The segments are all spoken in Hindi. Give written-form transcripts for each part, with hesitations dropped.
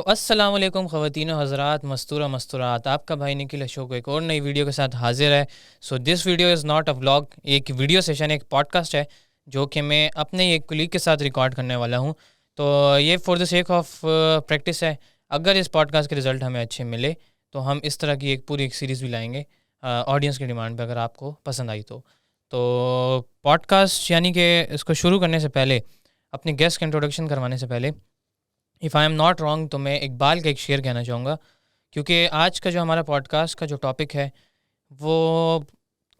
तो अस्सलाम वालेकुम ख़वातीन हज़रात, मस्तूरा मस्तूरात, आपका भाई निखिल अशोक एक और नई वीडियो के साथ हाजिर है। So this video is not a vlog, एक वीडियो सेशन, एक पॉडकास्ट है जो कि मैं अपने एक कुलीग के साथ रिकॉर्ड करने वाला हूँ। तो ये for the sake of practice है। अगर इस पॉडकास्ट के रिज़ल्ट हमें अच्छे मिले तो हम इस तरह की एक पूरी एक सीरीज़ भी लाएँगे ऑडियंस की डिमांड पे, अगर आपको पसंद आई तो पॉडकास्ट यानी कि इसको शुरू करने से पहले, अपने गेस्ट का इंट्रोडक्शन करवाने से पहले, if I am not wrong तो मैं इकबाल का एक शेर कहना चाहूँगा, क्योंकि आज का जो हमारा पॉडकास्ट का जो टॉपिक है वो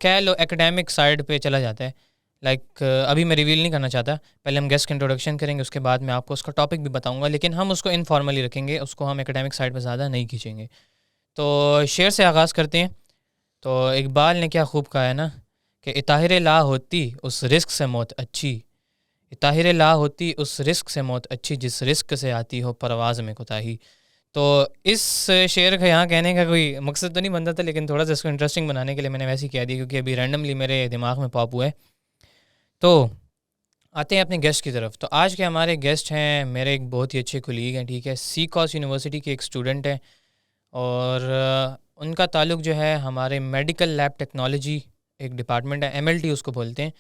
कह लो एकेडमिक साइड पे चला जाता है। अभी मैं रिवील नहीं करना चाहता, पहले हम गेस्ट का इंट्रोडक्शन करेंगे, उसके बाद मैं आपको उसका टॉपिक भी बताऊंगा, लेकिन हम उसको इनफॉर्मली रखेंगे, उसको हम एकेडमिक साइड पे ज़्यादा नहीं खींचेंगे। तो शेर से आगाज़ करते हैं। तो इकबाल ने क्या खूब कहा है ना कि इताहिर ला होती उस रिस्क से मौत अच्छी, ताहिर ला होती उस रिस्क से मौत अच्छी, जिस रिस्क से आती हो परवाज़ में कोताही। तो इस शेर का यहाँ कहने का कोई मकसद तो नहीं बनता था, लेकिन थोड़ा सा इसको इंटरेस्टिंग बनाने के लिए मैंने वैसे ही कह दिया, क्योंकि अभी रैंडमली मेरे दिमाग में पॉप हुआ है। तो आते हैं अपने गेस्ट की तरफ। तो आज के हमारे गेस्ट हैं मेरे एक बहुत ही अच्छे कुलीग हैं, ठीक है, सीकॉस यूनिवर्सिटी के एक स्टूडेंट हैं, और उनका ताल्लुक जो है हमारे मेडिकल लैब टेक्नोलॉजी, एक डिपार्टमेंट है, एमएलटी उसको बोलते हैं,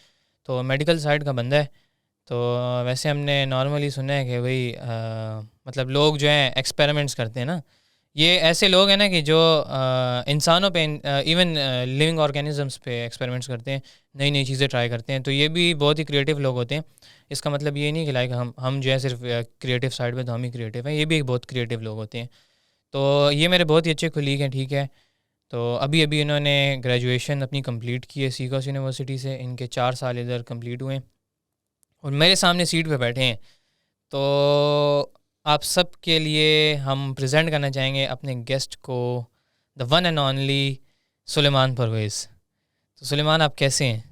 तो मेडिकल साइड का बंदा है। तो वैसे हमने नॉर्मली सुना है कि भाई मतलब लोग जो हैं एक्सपेरिमेंट्स करते हैं ना, ये ऐसे लोग हैं ना कि जो इंसानों पे, इवन लिविंग ऑर्गेनिजम्स पे एक्सपेरिमेंट्स करते हैं, नई नई चीज़ें ट्राई करते हैं। तो ये भी बहुत ही क्रिएटिव लोग होते हैं। इसका मतलब ये नहीं कि लाइक हम जो है सिर्फ क्रिएटिव साइड पे तो हम ही क्रिएटिव हैं, ये भी एक बहुत क्रिएटिव लोग होते हैं। तो ये मेरे बहुत ही अच्छे कुलीग हैं, ठीक है। तो अभी अभी इन्होंने ग्रेजुएशन अपनी कंप्लीट की है सीकॉस यूनिवर्सिटी से, इनके 4 साल इधर कंप्लीट हुए हैं और मेरे सामने सीट पे बैठे हैं। तो आप सब के लिए हम प्रेजेंट करना चाहेंगे अपने गेस्ट को, the one and only Suleman Parvez. तो सुलेमान, आप कैसे हैं?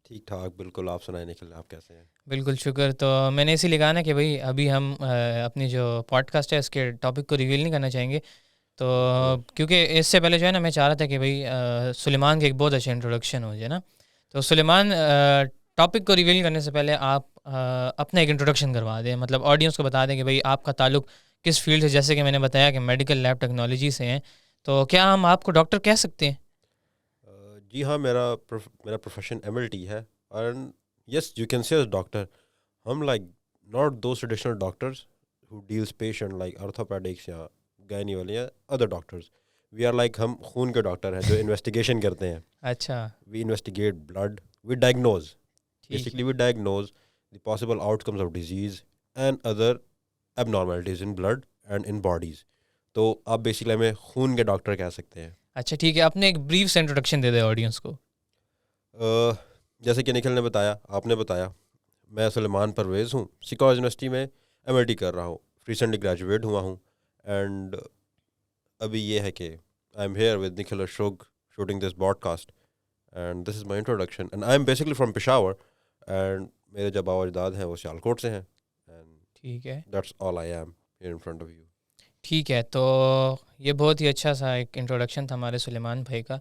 ठीक ठाक, बिल्कुल। आप सुनाए निखिल, आप कैसे हैं? बिल्कुल शुक्र। तो मैंने इसीलिए कहा ना कि भाई अभी हम अपनी जो पॉडकास्ट है इसके टॉपिक को रिवील नहीं करना चाहेंगे। तो ओके। क्योंकि इससे पहले जो है ना, मैं चाह रहा था कि भाई सुलेमान की एक बहुत अच्छा इंट्रोडक्शन हो जाए ना। तो सुलेमान, टॉपिक को रिवील करने से पहले आप अपना एक इंट्रोडक्शन करवा दें, मतलब ऑडियंस को बता दें कि भाई आपका ताल्लुक किस फील्ड से, जैसे कि मैंने बताया कि मेडिकल लैब टेक्नोलॉजी से हैं, तो क्या हम आपको डॉक्टर कह सकते हैं? जी हाँ, मेरा प्रोफेशन एमएलटी है। And yes, you can say as doctor. हम like not those traditional doctors who deals patient like orthopedics या गायनी वाले या other doctors. We are like, हम खून के डॉक्टर हैं जो इन्वेस्टिगेशन करते हैं। अच्छा। We investigate blood, we diagnose, ठीक बेसिकली है। We diagnose the possible outcomes of disease and other abnormalities in blood and in bodies. तो आप बेसिकली हमें खून के डॉक्टर कह सकते हैं। अच्छा ठीक है, अपने एक ब्रीफ से इंट्रोडक्शन दे दे ऑडियंस को। जैसे कि निखिल ने बताया, आपने बताया, मैं सुलेमान परवेज़ हूँ, सिकॉज यूनिवर्सिटी में एमएलटी कर रहा हूँ, रिसेंटली ग्रेजुएट हुआ हूँ। एंड अभी ये है कि I am here with Nikhil Ashok shooting this podcast, and this is my introduction. And I am basically from Peshawar, and मेरे जब बाबा अजदाद हैं वो सियालकोट से हैं। एंड ठीक है। That's all I am here in front of you. ठीक है, तो ये बहुत ही अच्छा सा एक इंट्रोडक्शन था हमारे सुलेमान भाई का,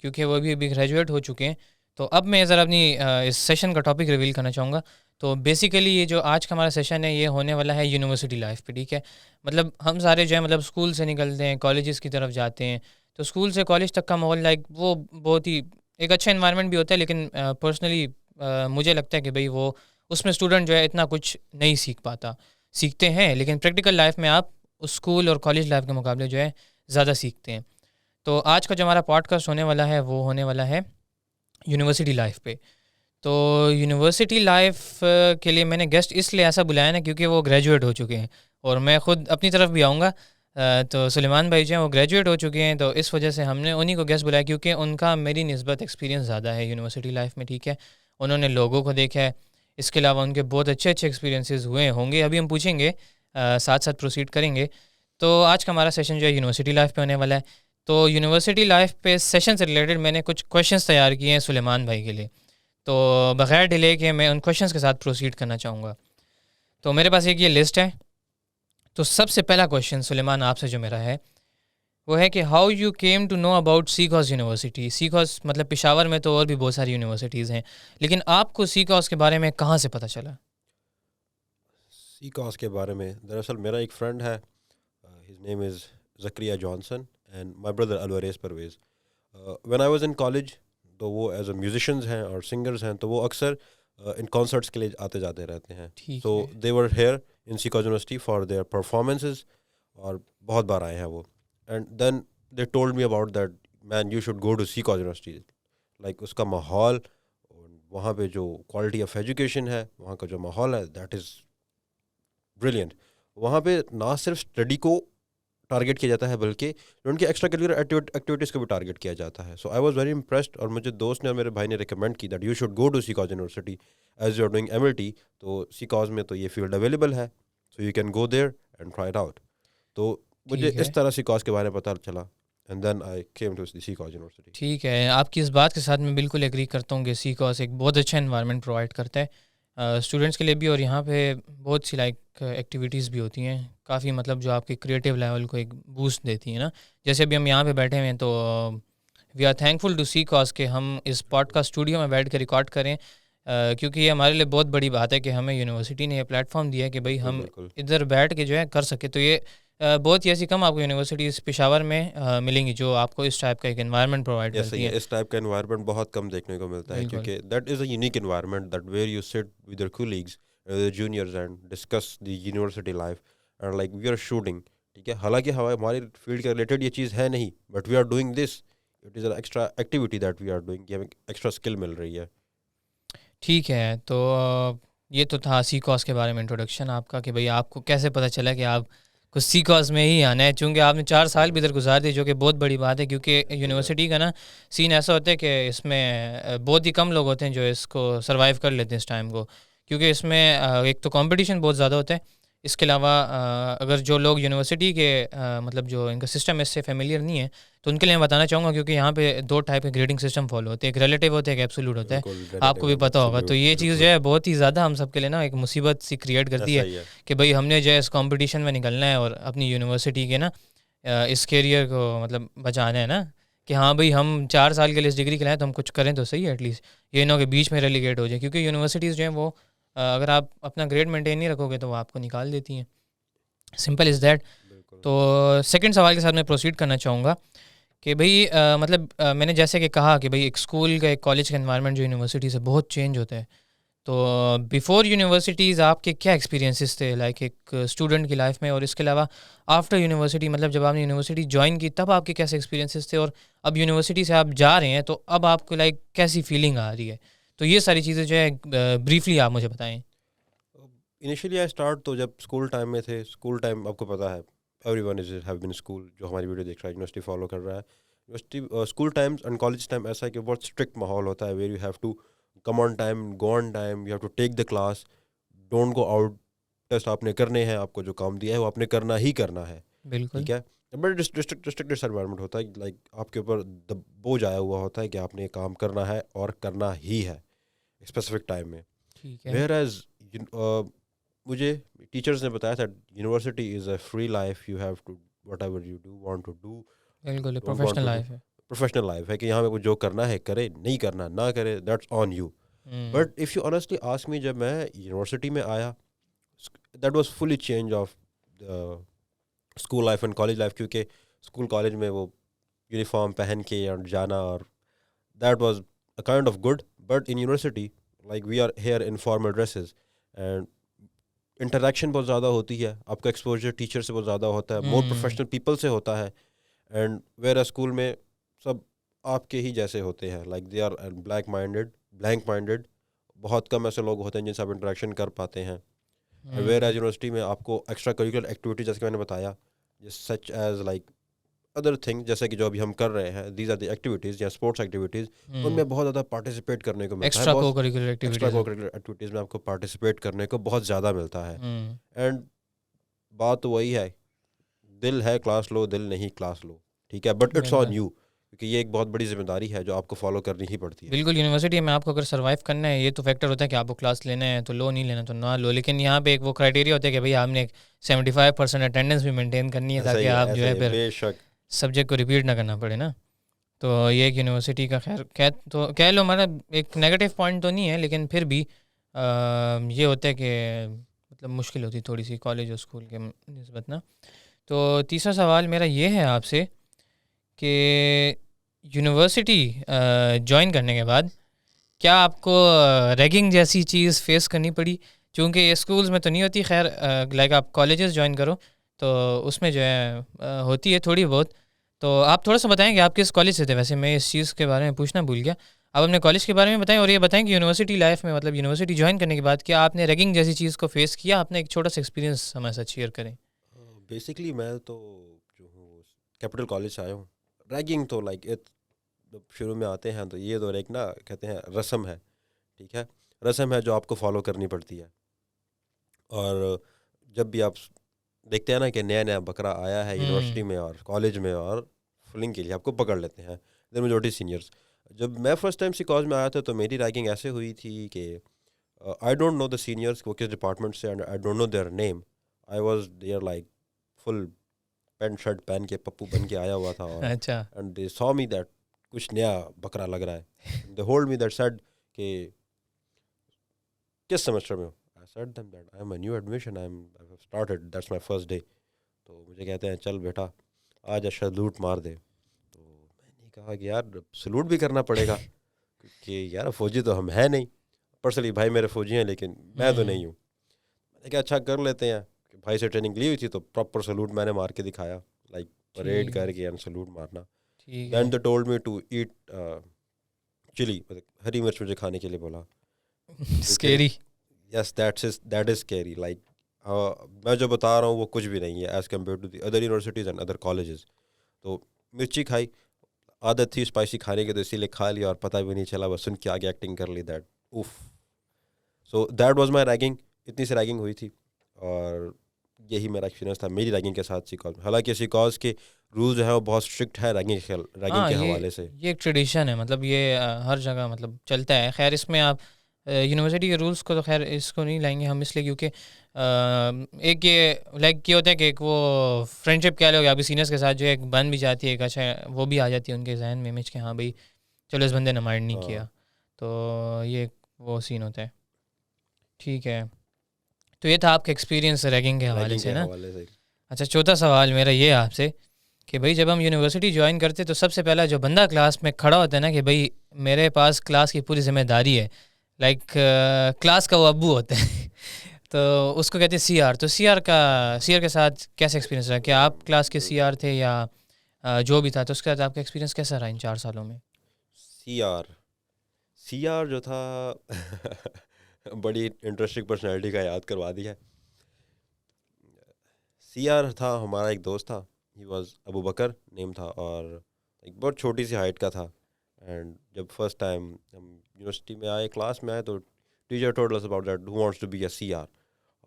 क्योंकि वो भी अभी ग्रेजुएट हो चुके हैं। तो अब मैं ज़रा अपनी इस सेशन का टॉपिक रिवील करना चाहूँगा। तो बेसिकली ये जो आज का हमारा सेशन है ये होने वाला है यूनिवर्सिटी लाइफ पे, ठीक है। मतलब हम सारे जो है, मतलब स्कूल से निकलते हैं, कॉलेजेस की तरफ जाते हैं। तो स्कूल से कॉलेज तक का माहौल लाइक वो बहुत ही एक अच्छा इन्वायरमेंट भी होता है, लेकिन पर्सनली मुझे लगता है कि भाई वो उसमें स्टूडेंट जो है इतना कुछ नहीं सीख पाता। सीखते हैं लेकिन प्रैक्टिकल लाइफ में आप उस स्कूल और कॉलेज लाइफ के मुकाबले जो है ज़्यादा सीखते हैं। तो आज का जो हमारा पॉडकास्ट होने वाला है वो होने वाला है यूनिवर्सिटी लाइफ पे। तो यूनिवर्सिटी लाइफ के लिए मैंने गेस्ट इसलिए ऐसा बुलाया ना, क्योंकि वो ग्रेजुएट हो चुके हैं, और मैं ख़ुद अपनी तरफ भी आऊँगा। तो सुलेमान भाई जो हैं वो ग्रेजुएट हो चुके हैं, तो इस वजह से हमने उन्हीं को गेस्ट बुलाया, क्योंकि उनका मेरी निस्बत एक्सपीरियंस ज़्यादा है यूनिवर्सिटी लाइफ में, ठीक है। उन्होंने लोगों को देखा है, इसके अलावा उनके बहुत अच्छे अच्छे एक्सपीरियंसेस हुए होंगे, अभी हम पूछेंगे, साथ साथ प्रोसीड करेंगे। तो आज का हमारा सेशन जो है यूनिवर्सिटी लाइफ पे होने वाला है। तो यूनिवर्सिटी लाइफ पे सेशन से रिलेटेड मैंने कुछ क्वेश्चंस तैयार किए हैं सुलेमान भाई के लिए। तो बगैर डिले के मैं उन क्वेश्चंस के साथ प्रोसीड करना चाहूँगा। तो मेरे पास एक ये लिस्ट है। तो सबसे पहला क्वेश्चन सुलेमान आपसे जो मेरा है वो है कि how you came to know about सीकॉस यूनिवर्सिटी। सीकॉस मतलब पेशावर में तो और भी बहुत सारी यूनिवर्सिटीज़ हैं, लेकिन आपको सीकॉस के बारे में कहाँ से पता चला? सीकॉस के बारे में दरअसल मेरा एक फ्रेंड है, his name is Zakaria Johnson, and my brother Alvarez Parvez. When I was in college, तो वो एज अ म्यूजिशियंस हैं और सिंगर्स हैं, तो वो अक्सर इन कॉन्सर्ट्स के लिए आते जाते रहते हैं. ठीक सो है। दे वर हेयर इन सिकॉज यूनिवर्सिटी फॉर देयर परफॉर्मेंसेस, और बहुत बार आए हैं वो. And then they told me about that, man you should go to सिकॉज यूनिवर्सिटी. लाइक उसका माहौल, वहाँ पे जो क्वालिटी ऑफ एजुकेशन है, वहाँ का जो माहौल है, दैट इज़ ब्रिलियंट. वहाँ पे ना सिर्फ स्टडी को टारगेट किया जाता है, बल्कि जो उनके एक्स्ट्रा करिकुलर एक्टिविटीज़ को भी टारगेट किया जाता है. सो आई वाज वेरी इम्प्रेस्ड, और मुझे दोस्त ने और मेरे भाई ने रिकमेंड की that you should go to सिकॉज University as you are doing MLT. तो सिकॉज में तो ये फील्ड अवेलेबल है, so you can go there and try it out. तो मुझे ठीक है। इस तरह सिकॉज के बारे में पता चला, and then I came to सिकॉज यूनिवर्सिटी. ठीक है, आपकी इस बात के साथ मैं बिल्कुल एग्री करता हूँ कि सीकॉस एक बहुत अच्छा इन्वायरमेंट प्रोवाइड करता है स्टूडेंट्स के लिए भी, और यहाँ पे बहुत सी लाइक एक्टिविटीज़ भी होती हैं काफ़ी, मतलब जो आपके क्रिएटिव लेवल को एक बूस्ट देती हैं ना. जैसे अभी हम यहाँ पे बैठे हुए हैं, तो वी आर थैंकफुल टू सीकॉस कि हम इस पॉडकास्ट स्टूडियो में बैठ के रिकॉर्ड करें, क्योंकि ये हमारे लिए बहुत बड़ी बात है कि हमें यूनिवर्सिटी ने ये प्लेटफॉर्म दिया है कि भाई हम बिल्कुल. इधर बैठ के जो है कर सके. तो ये बहुत ही ऐसी कम आपको यूनिवर्सिटीज़ पेशावर में मिलेंगी जो आपको इस टाइप का एक एनवायरनमेंट प्रोवाइड यस, करती हैं. इस टाइप का एनवायरनमेंट बहुत कम देखने को मिलता है, बिल्कुल क्योंकि that is a unique environment that where you sit with your colleagues, juniors, and discuss the university life, and like we are shooting. ठीक है, हालांकि हमारी फील्ड के रिलेटेड ये चीज़ है नहीं, but we are doing this. It is an extra activity that we are doing, हमें एक्स्ट्रा स्किल मिल रही है. ठीक है. तो ये तो था सीकॉस के बारे में इंट्रोडक्शन आपका कि भाई आपको कैसे पता चला कि आप कुछ सीकॉस में ही आना है, चूँकि आपने 4 साल भी इधर गुजार दिए, जो कि बहुत बड़ी बात है, क्योंकि यूनिवर्सिटी का ना सीन ऐसा होता है कि इसमें बहुत ही कम लोग होते हैं जो इसको सर्वाइव कर लेते हैं इस टाइम को, क्योंकि इसमें एक तो कंपटीशन बहुत ज़्यादा होता है. इसके अलावा अगर जो लोग यूनिवर्सिटी के मतलब जो इनका सिस्टम इससे फेमिलियर नहीं है, तो उनके लिए मैं बताना चाहूँगा, क्योंकि यहाँ पे 2 टाइप के ग्रेडिंग सिस्टम फॉलो होते हैं, एक रिलेटिव होता है, एक एब्सोल्यूट होता है. बिल्कुल, आपको भी relative and पता होगा. तो absolute, ये चीज़ जो बिल्कुल है बहुत ही ज़्यादा हम सब के लिए ना एक मुसीबत सी क्रिएट करती ऐसा है ही है. कि भाई हमने जो है इस कंपटीशन में निकलना है और अपनी यूनिवर्सिटी के ना इस कैरियर को मतलब बचाना है ना, कि हाँ भाई हम 4 साल के लिए इस डिग्री के लाए, तो हम कुछ करें तो सही है एटलीस्ट. ये ना हो कि बीच में रेलीगेट हो जाए, क्योंकि यूनिवर्सिटीज़ जो हैं वो अगर आप अपना ग्रेड मेंटेन नहीं रखोगे तो वो आपको निकाल देती हैं. Simple is that. बिल्कुल. तो सेकंड सवाल के साथ मैं प्रोसीड करना चाहूँगा कि भाई मतलब मैंने जैसे कि कहा कि भाई एक स्कूल का, एक कॉलेज का एनवायरनमेंट जो यूनिवर्सिटी से बहुत चेंज होता है. तो बिफोर यूनिवर्सिटीज़ आपके क्या एक्सपीरियंसेस थे लाइक एक स्टूडेंट की लाइफ में, और इसके अलावा आफ्टर यूनिवर्सिटी, मतलब जब आपने यूनिवर्सिटी ज्वाइन की तब आपके कैसे एक्सपीरियंसेस थे, और अब यूनिवर्सिटी से आप जा रहे हैं तो अब आपको लाइक कैसी फीलिंग आ रही है. तो ये सारी चीज़ें जो है ब्रीफली आप मुझे बताएं. इनिशियली आई स्टार्ट तो जब स्कूल टाइम में थे. स्कूल टाइम आपको पता है, everyone is have been school, जो हमारी वीडियो देख रहा है यूनिवर्सिटी फॉलो कर रहा है. University school time and college time ऐसा है कि बहुत स्ट्रिक्ट माहौल होता है, where you have to come on time, go on time, you have to take the class, don't go out. Test आपने करने हैं, आपको जो काम दिया है वो आपने करना ही करना है. बिल्कुल. ठीक है, बट डिस्ट्रिक्ट एनवायरनमेंट होता है, लाइक आपके ऊपर बोझ आया हुआ होता है कि आपने ये काम करना है और करना ही है स्पेसिफिक टाइम में. ठीक है. वेयर एज मुझे टीचर्स ने बताया था university is a free life, you have to whatever you do want to do, बिल्कुल don't want professional to do. Life है. प्रोफेशनल लाइफ है कि यहाँ पे जो करना है करे, नहीं करना ना करे, that's on you. But if you honestly ask me, जब मैं यूनिवर्सिटी में आया, that was fully change of school life and college life, क्योंकि स्कूल कॉलेज में वो यूनिफॉर्म पहन के और जाना, और that was a kind of good. But in university like we are here in formal dresses, and interaction बहुत ज़्यादा होती है, आपका एक्सपोजर टीचर से बहुत ज़्यादा होता है, मोर प्रोफेशनल पीपल से होता है. एंड वेयर स्कूल में सब आपके ही जैसे होते हैं, like they are blank minded. बहुत कम ऐसे लोग होते हैं जिनसे आप इंटरेक्शन कर पाते हैं. वेयर एज यूनिवर्सिटी में आपको एक्स्ट्रा करिकुलर एक्टिविटी, जैसे कि मैंने बताया, such as like other thing, जैसे कि जो अभी हम कर रहे हैं, दीज आर द एक्टिविटीज़ या स्पोर्ट्स एक्टिविटीज़, उनमें बहुत ज़्यादा पार्टिसिपेट करने को मिलता है. एक्स्ट्रा को करिकुलर एक्स्ट्रा एक्टिविटीज. को एक्टिविटीज़ में आपको पार्टिसिपेट करने को बहुत ज़्यादा मिलता है. हम्म. एंड बात तो वही है, दिल है क्लास लो, दिल नहीं क्लास लो. ठीक है, बट इट्स ऑन यू, क्योंकि ये एक बहुत बड़ी जिम्मेदारी है जो आपको फॉलो करनी ही पड़ती है. बिल्कुल. यूनिवर्सिटी में आपको अगर सर्वाइव करना है, ये तो फैक्टर होता है कि आपको क्लास लेना है तो लो, नहीं लेना तो ना लो, लेकिन यहाँ पे एक वो क्राइटेरिया होता है कि भाई आपने एक 75% अटेंडेंस भी मेंटेन करनी है, ऐसा ताकि ही आप जो है फिर बेशक. सब्जेक्ट को रिपीट ना करना पड़े ना. तो ये एक यूनिवर्सिटी का खैर तो कह लो हमारा एक नेगेटिव पॉइंट तो नहीं है, लेकिन फिर भी ये होता है कि मतलब मुश्किल होती है थोड़ी सी कॉलेज और स्कूल के निस्बत ना. तो तीसरा सवाल मेरा ये है आपसे कि यूनिवर्सिटी ज्वाइन करने के बाद क्या आपको रैगिंग जैसी चीज़ फेस करनी पड़ी? चूँकि ये स्कूल्स में तो नहीं होती, खैर लाइक आप कॉलेजेस ज्वाइन करो तो उसमें जो है होती है थोड़ी बहुत। तो आप थोड़ा सा बताएंगे आप किस कॉलेज से थे? वैसे मैं इस चीज़ के बारे में पूछना भूल गया। आप अपने कॉलेज के बारे में बताएं और ये बताएं कि यूनिवर्सिटी लाइफ में मतलब यूनिवर्सिटी ज्वाइन करने के बाद क्या आपने रैगिंग जैसी चीज़ को फेस किया? आपने एक छोटा सा एक्सपीरियंस हमारे साथ शेयर करें। बेसिकली मैं तो जो हूँ कैपिटल कॉलेज से आया हूँ। रैगिंग तो लाइक जब शुरू में आते हैं तो ये तो एक ना कहते हैं रस्म है, ठीक है, रस्म है जो आपको फॉलो करनी पड़ती है। और जब भी आप देखते हैं ना कि नया नया बकरा आया है यूनिवर्सिटी में और कॉलेज में और फुलिंग के लिए आपको पकड़ लेते हैं द मेजोरिटी सीनियर्स। जब मैं फर्स्ट टाइम सी कॉलेज में आया था तो मेरी रैगिंग ऐसे हुई थी कि I don't know the seniors वो किस डिपार्टमेंट से, and I don't know their name. I was there like full pant shirt पहन के पप्पू बन के आया हुआ था और अच्छा। And they saw me that कुछ नया बकरा लग रहा है। They hold me that said कि किस सेमेस्टर में हो? I said them that I am a new admission, I have started, that's my first day. तो मुझे कहते हैं चल बेटा आज सैल्यूट मार दे। तो मैंने कहा कि यार सैल्यूट भी करना पड़ेगा क्योंकि यार फौजी तो हम हैं नहीं। पर्सनली भाई मेरे फौजी हैं लेकिन मैं तो नहीं हूँ। मैंने कहा अच्छा कर लेते हैं। कि भाई से ट्रेनिंग ली हुई थी तो प्रॉपर सैल्यूट मैंने मार के दिखाया, लाइक परेड ठीक करके एंड सैल्यूट मारना। ठीक देन है। They told me to eat chilli, मतलब हरी मिर्च मुझे खाने के लिए बोला। Scary. Yes that is scary. Like मैं जो बता रहा हूँ वो कुछ भी नहीं है as compare to the other universities and other colleges. तो मिर्ची खाई, आदत थी स्पाइसी खाने की तो इसीलिए खा लिया और पता भी नहीं चला, बस सुन के आगे एक्टिंग कर ली। दैट उफ, so that was my ragging. इतनी सी रैगिंग हुई थी और यही मेरा एक्सपीरियंस था मेरी रैगिंग के साथ सिकॉज। हालांकि सिकॉज के रूल जो है वो बहुत स्ट्रिक्ट है रैगिंग हाँ, के ये हवाले से। ये एक ट्रेडिशन है, मतलब ये हर जगह मतलब चलता है। खैर इसमें आप यूनिवर्सिटी के रूल्स को तो खैर इसको नहीं लाएंगे हम, इसलिए क्योंकि एक ये लाइक ये होता है कि एक वो फ्रेंडशिप कह लोगे आपके सीनियर्स के साथ जो एक बन भी जाती है, एक अच्छा वो भी आ जाती है उनके जहन में इमेज के, हाँ भाई चलो इस बंदे ने माइंड नहीं हाँ, किया। तो ये वो सीन होता है। ठीक है, तो ये था आपका एक्सपीरियंस रैगिंग के हवाले रैगिंग से के ना। हवाले से। अच्छा, चौथा सवाल मेरा ये है आपसे कि भाई जब हम यूनिवर्सिटी ज्वाइन करते तो सबसे पहला जो बंदा क्लास में खड़ा होता है ना कि भाई मेरे पास क्लास की पूरी जिम्मेदारी है, लाइक क्लास का वो अब्बू होता है तो उसको कहते हैं सीआर। तो सीआर के साथ कैसा एक्सपीरियंस रहा? क्या आप क्लास के सीआर थे या जो भी था, तो उसके साथ आपका एक्सपीरियंस कैसा रहा इन 4 सालों में? सी आर सी आर जो था बड़ी इंटरेस्टिंग पर्सनैलिटी का याद करवा दिया। सी आर था हमारा एक दोस्त था, he was Abu Bakar name था और एक बहुत छोटी सी हाइट का था। एंड जब फर्स्ट टाइम हम यूनिवर्सिटी में आए, क्लास में आए, तो teacher told us about that who wants to be a C R.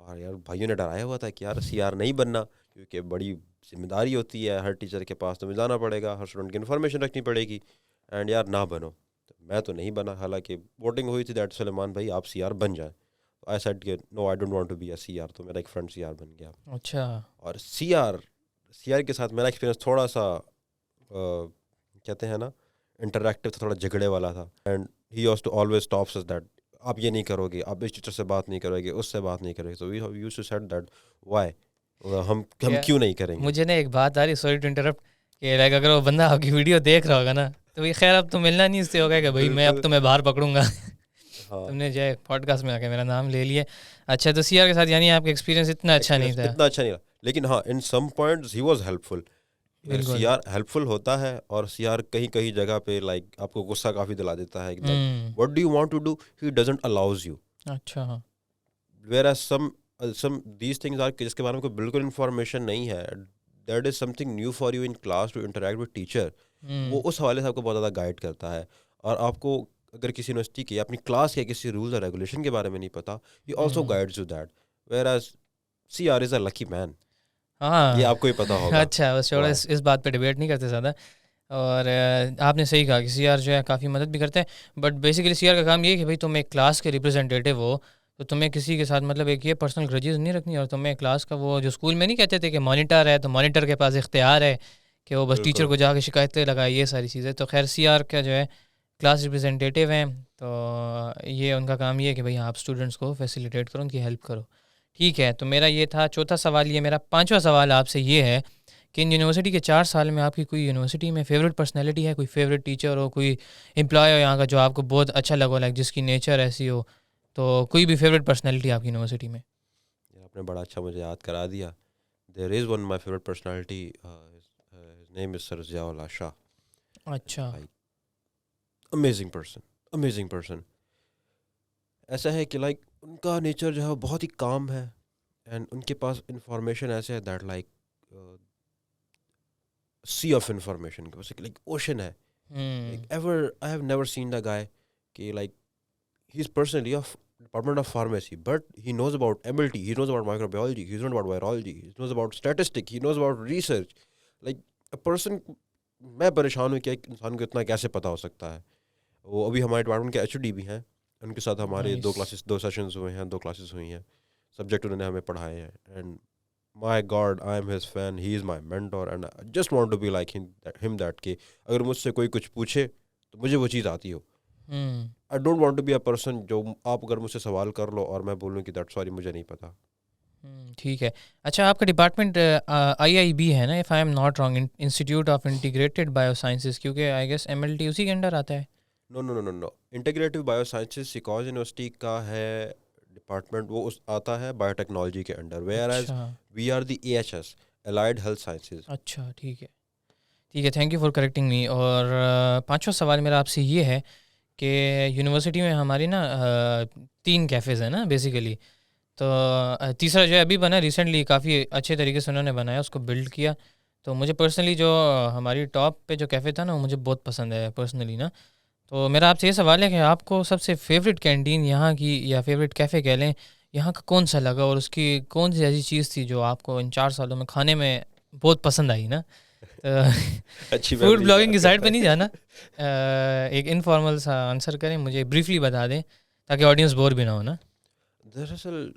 और यार भाइयों ने डराया हुआ था कि यार सी आर नहीं बनना क्योंकि बड़ी जिम्मेदारी होती है, हर टीचर के पास तुम्हें जाना पड़ेगा, हर स्टूडेंट की इन्फॉर्मेशन रखनी पड़ेगी, एंड यार ना बनो। तो मैं तो नहीं बना, हालांकि वोटिंग हुई थी दैट सलेमान भाई आप सी आर बन जाए। आई सेड कि no I don't want to be a C R, तो मेरा एक फ्रेंड सी आर बन गया। अच्छा। और सी आर के साथ मेरा एक्सपीरियंस थोड़ा सा कहते हैं ना इंटरैक्टिव था, थोड़ा झगड़े वाला था। And he used to always stops us that आप ये नहीं करोगे, आप इस टीचर से बात नहीं करोगे, उससे बात नहीं करोगे। तो we used to said that why हम या क्यों नहीं करेंगे। मुझे ना एक बात आ रही, सॉरी टू इंटरप्ट, कि लाइक अगर वो बंदा आपकी वीडियो देख रहा होगा ना तो ये खैर अब तो मिलना नहीं इससे होगा कि भाई मैं अब बिल्कुल। तुम्हें बाहर पकड़ूंगा हाँ, तुमने जो है पॉडकास्ट में आके मेरा नाम ले लिया। अच्छा, तो सीआर के साथ यानी आपका एक्सपीरियंस इतना अच्छा नहीं एक्सपीरियंस था? इतना अच्छा नहीं रहा, लेकिन हाँ in some points he was helpful. See बिल्कुल। आर हेल्पफुल होता है और सी आर कहीं कहीं जगह पे लाइक आपको गुस्सा काफ़ी दिला देता है, like hmm. What do you want to do, he doesn't allows you. अच्छा। हाँ। Whereas some these things are जिसके बारे में कोई बिल्कुल इन्फॉर्मेशन नहीं है, that is something new for you in class to interact with teacher. वो हम्म। उस हवाले से आपको बहुत ज़्यादा गाइड करता है। और आपको अगर किसी यूनिवर्सिटी के अपनी क्लास के किसी रूल्स और रेगुलेशन के बारे में नहीं पता, he also hmm. Guides you that. Whereas C R is a lucky man, ये हाँ। आपको ही पता होगा अच्छा, बस छोड़ो, वाई। इस बात पे डिबेट नहीं करते ज़्यादा। और आपने सही कहा कि सीआर जो है काफ़ी मदद भी करते हैं, बट बेसिकली सीआर का काम ये है कि भाई तुम एक क्लास के रिप्रेजेंटेटिव हो, तो तुम्हें किसी के साथ मतलब एक ये पर्सनल ग्रजेस नहीं रखनी, और तुम्हें क्लास का वो जो स्कूल में नहीं कहते थे कि मॉनिटर है, तो मॉनिटर के पास इख्तियार है कि वो बस टीचर बिल्कुल। को जाके शिकायतें लगाए, ये सारी चीज़ें। तो खैर सीआर का जो है क्लास रिप्रेजेंटेटिव हैं, तो ये उनका काम ये है कि भाई आप स्टूडेंट्स को फैसिलिटेट करो, उनकी हेल्प करो। ठीक है, तो मेरा ये था चौथा सवाल। ये मेरा पांचवा सवाल आपसे ये है कि इन यूनिवर्सिटी के 4 साल में आपकी कोई यूनिवर्सिटी में फेवरेट पर्सनैलिटी है, कोई फेवरेट टीचर हो, कोई एम्प्लॉय हो यहाँ का जो आपको बहुत अच्छा लगा, लाइक जिसकी नेचर ऐसी हो, तो कोई भी फेवरेट पर्सनैलिटी आपकी यूनिवर्सिटी में? ये आपने बड़ा अच्छा मुझे याद करा दिया. There is one my favourite personality. His name is sir Ziaullah Shah. अच्छा। भाई, अमेजिंग पर्सन, अमेजिंग पर्सन. ऐसा है कि लाइक उनका नेचर जो है वो बहुत ही काम है. एंड उनके पास इंफॉर्मेशन ऐसे है that like sea of information, like ocean है. Hmm. Like ever I have never seen the guy कि like he is personally of department of pharmacy, but he knows about MLT, he knows about microbiology, he knows about virology, he knows about statistics, he knows about research. Like a person, मैं परेशान हूँ कि एक इंसान को इतना कैसे पता हो सकता है. वो अभी हमारे डिपार्टमेंट के एचओडी भी हैं. उनके साथ हमारे नाइस। 2 सेशंस हुए हैं, 2 क्लासेस हुई हैं. सब्जेक्ट उन्होंने हमें पढ़ाए हैं. And my God, I am his fan, he is my mentor and I just want to be like him that कि अगर मुझसे कोई कुछ पूछे तो मुझे वो चीज़ आती हो. Hmm. I don't want to be a person जो आप अगर मुझसे सवाल कर लो और मैं बोलूँ कि दैट सॉरी मुझे नहीं पता. ठीक है। अच्छा, आपका डिपार्टमेंट आईआईबी है ना, if I am not wrong, institute of integrated biosciences, क्योंकि आई गेस एमएलटी उसी के अंडर आता है। No no no no no, integrative biosciences सिकॉज यूनिवर्सिटी का है डिपार्टमेंट. वो उस आता है बायोटेक्नोलॉजी के अंडर, वेयर एज अच्छा। We are the AHS, allied health sciences. अच्छा, ठीक है। ठीक है, thank you for correcting me. और पांचवा सवाल मेरा आपसे ये है कि यूनिवर्सिटी में हमारी ना 3 कैफ़ेज़ हैं ना बेसिकली। तो तीसरा जो है अभी बना रिसेंटली, काफ़ी अच्छे तरीके से उन्होंने बनाया, उसको बिल्ड किया। तो मुझे पर्सनली जो हमारी टॉप पे जो कैफ़े था ना, वो मुझे बहुत पसंद है पर्सनली ना। तो मेरा आपसे ये सवाल है कि आपको सबसे फेवरेट कैंटीन यहाँ की, या फेवरेट कैफ़े कह लें, यहाँ का कौन सा लगा, और उसकी कौन सी ऐसी चीज़ थी जो आपको इन 4 सालों में खाने में बहुत पसंद आई ना? तो अच्छी फूड मेमोरीज है ब्लॉगिंग की आपके साइड पे नहीं पास. जाना। एक इनफॉर्मल सा आंसर करें, मुझे ब्रीफली बता दें ताकि ऑडियंस बोर भी ना हो ना। दरअसल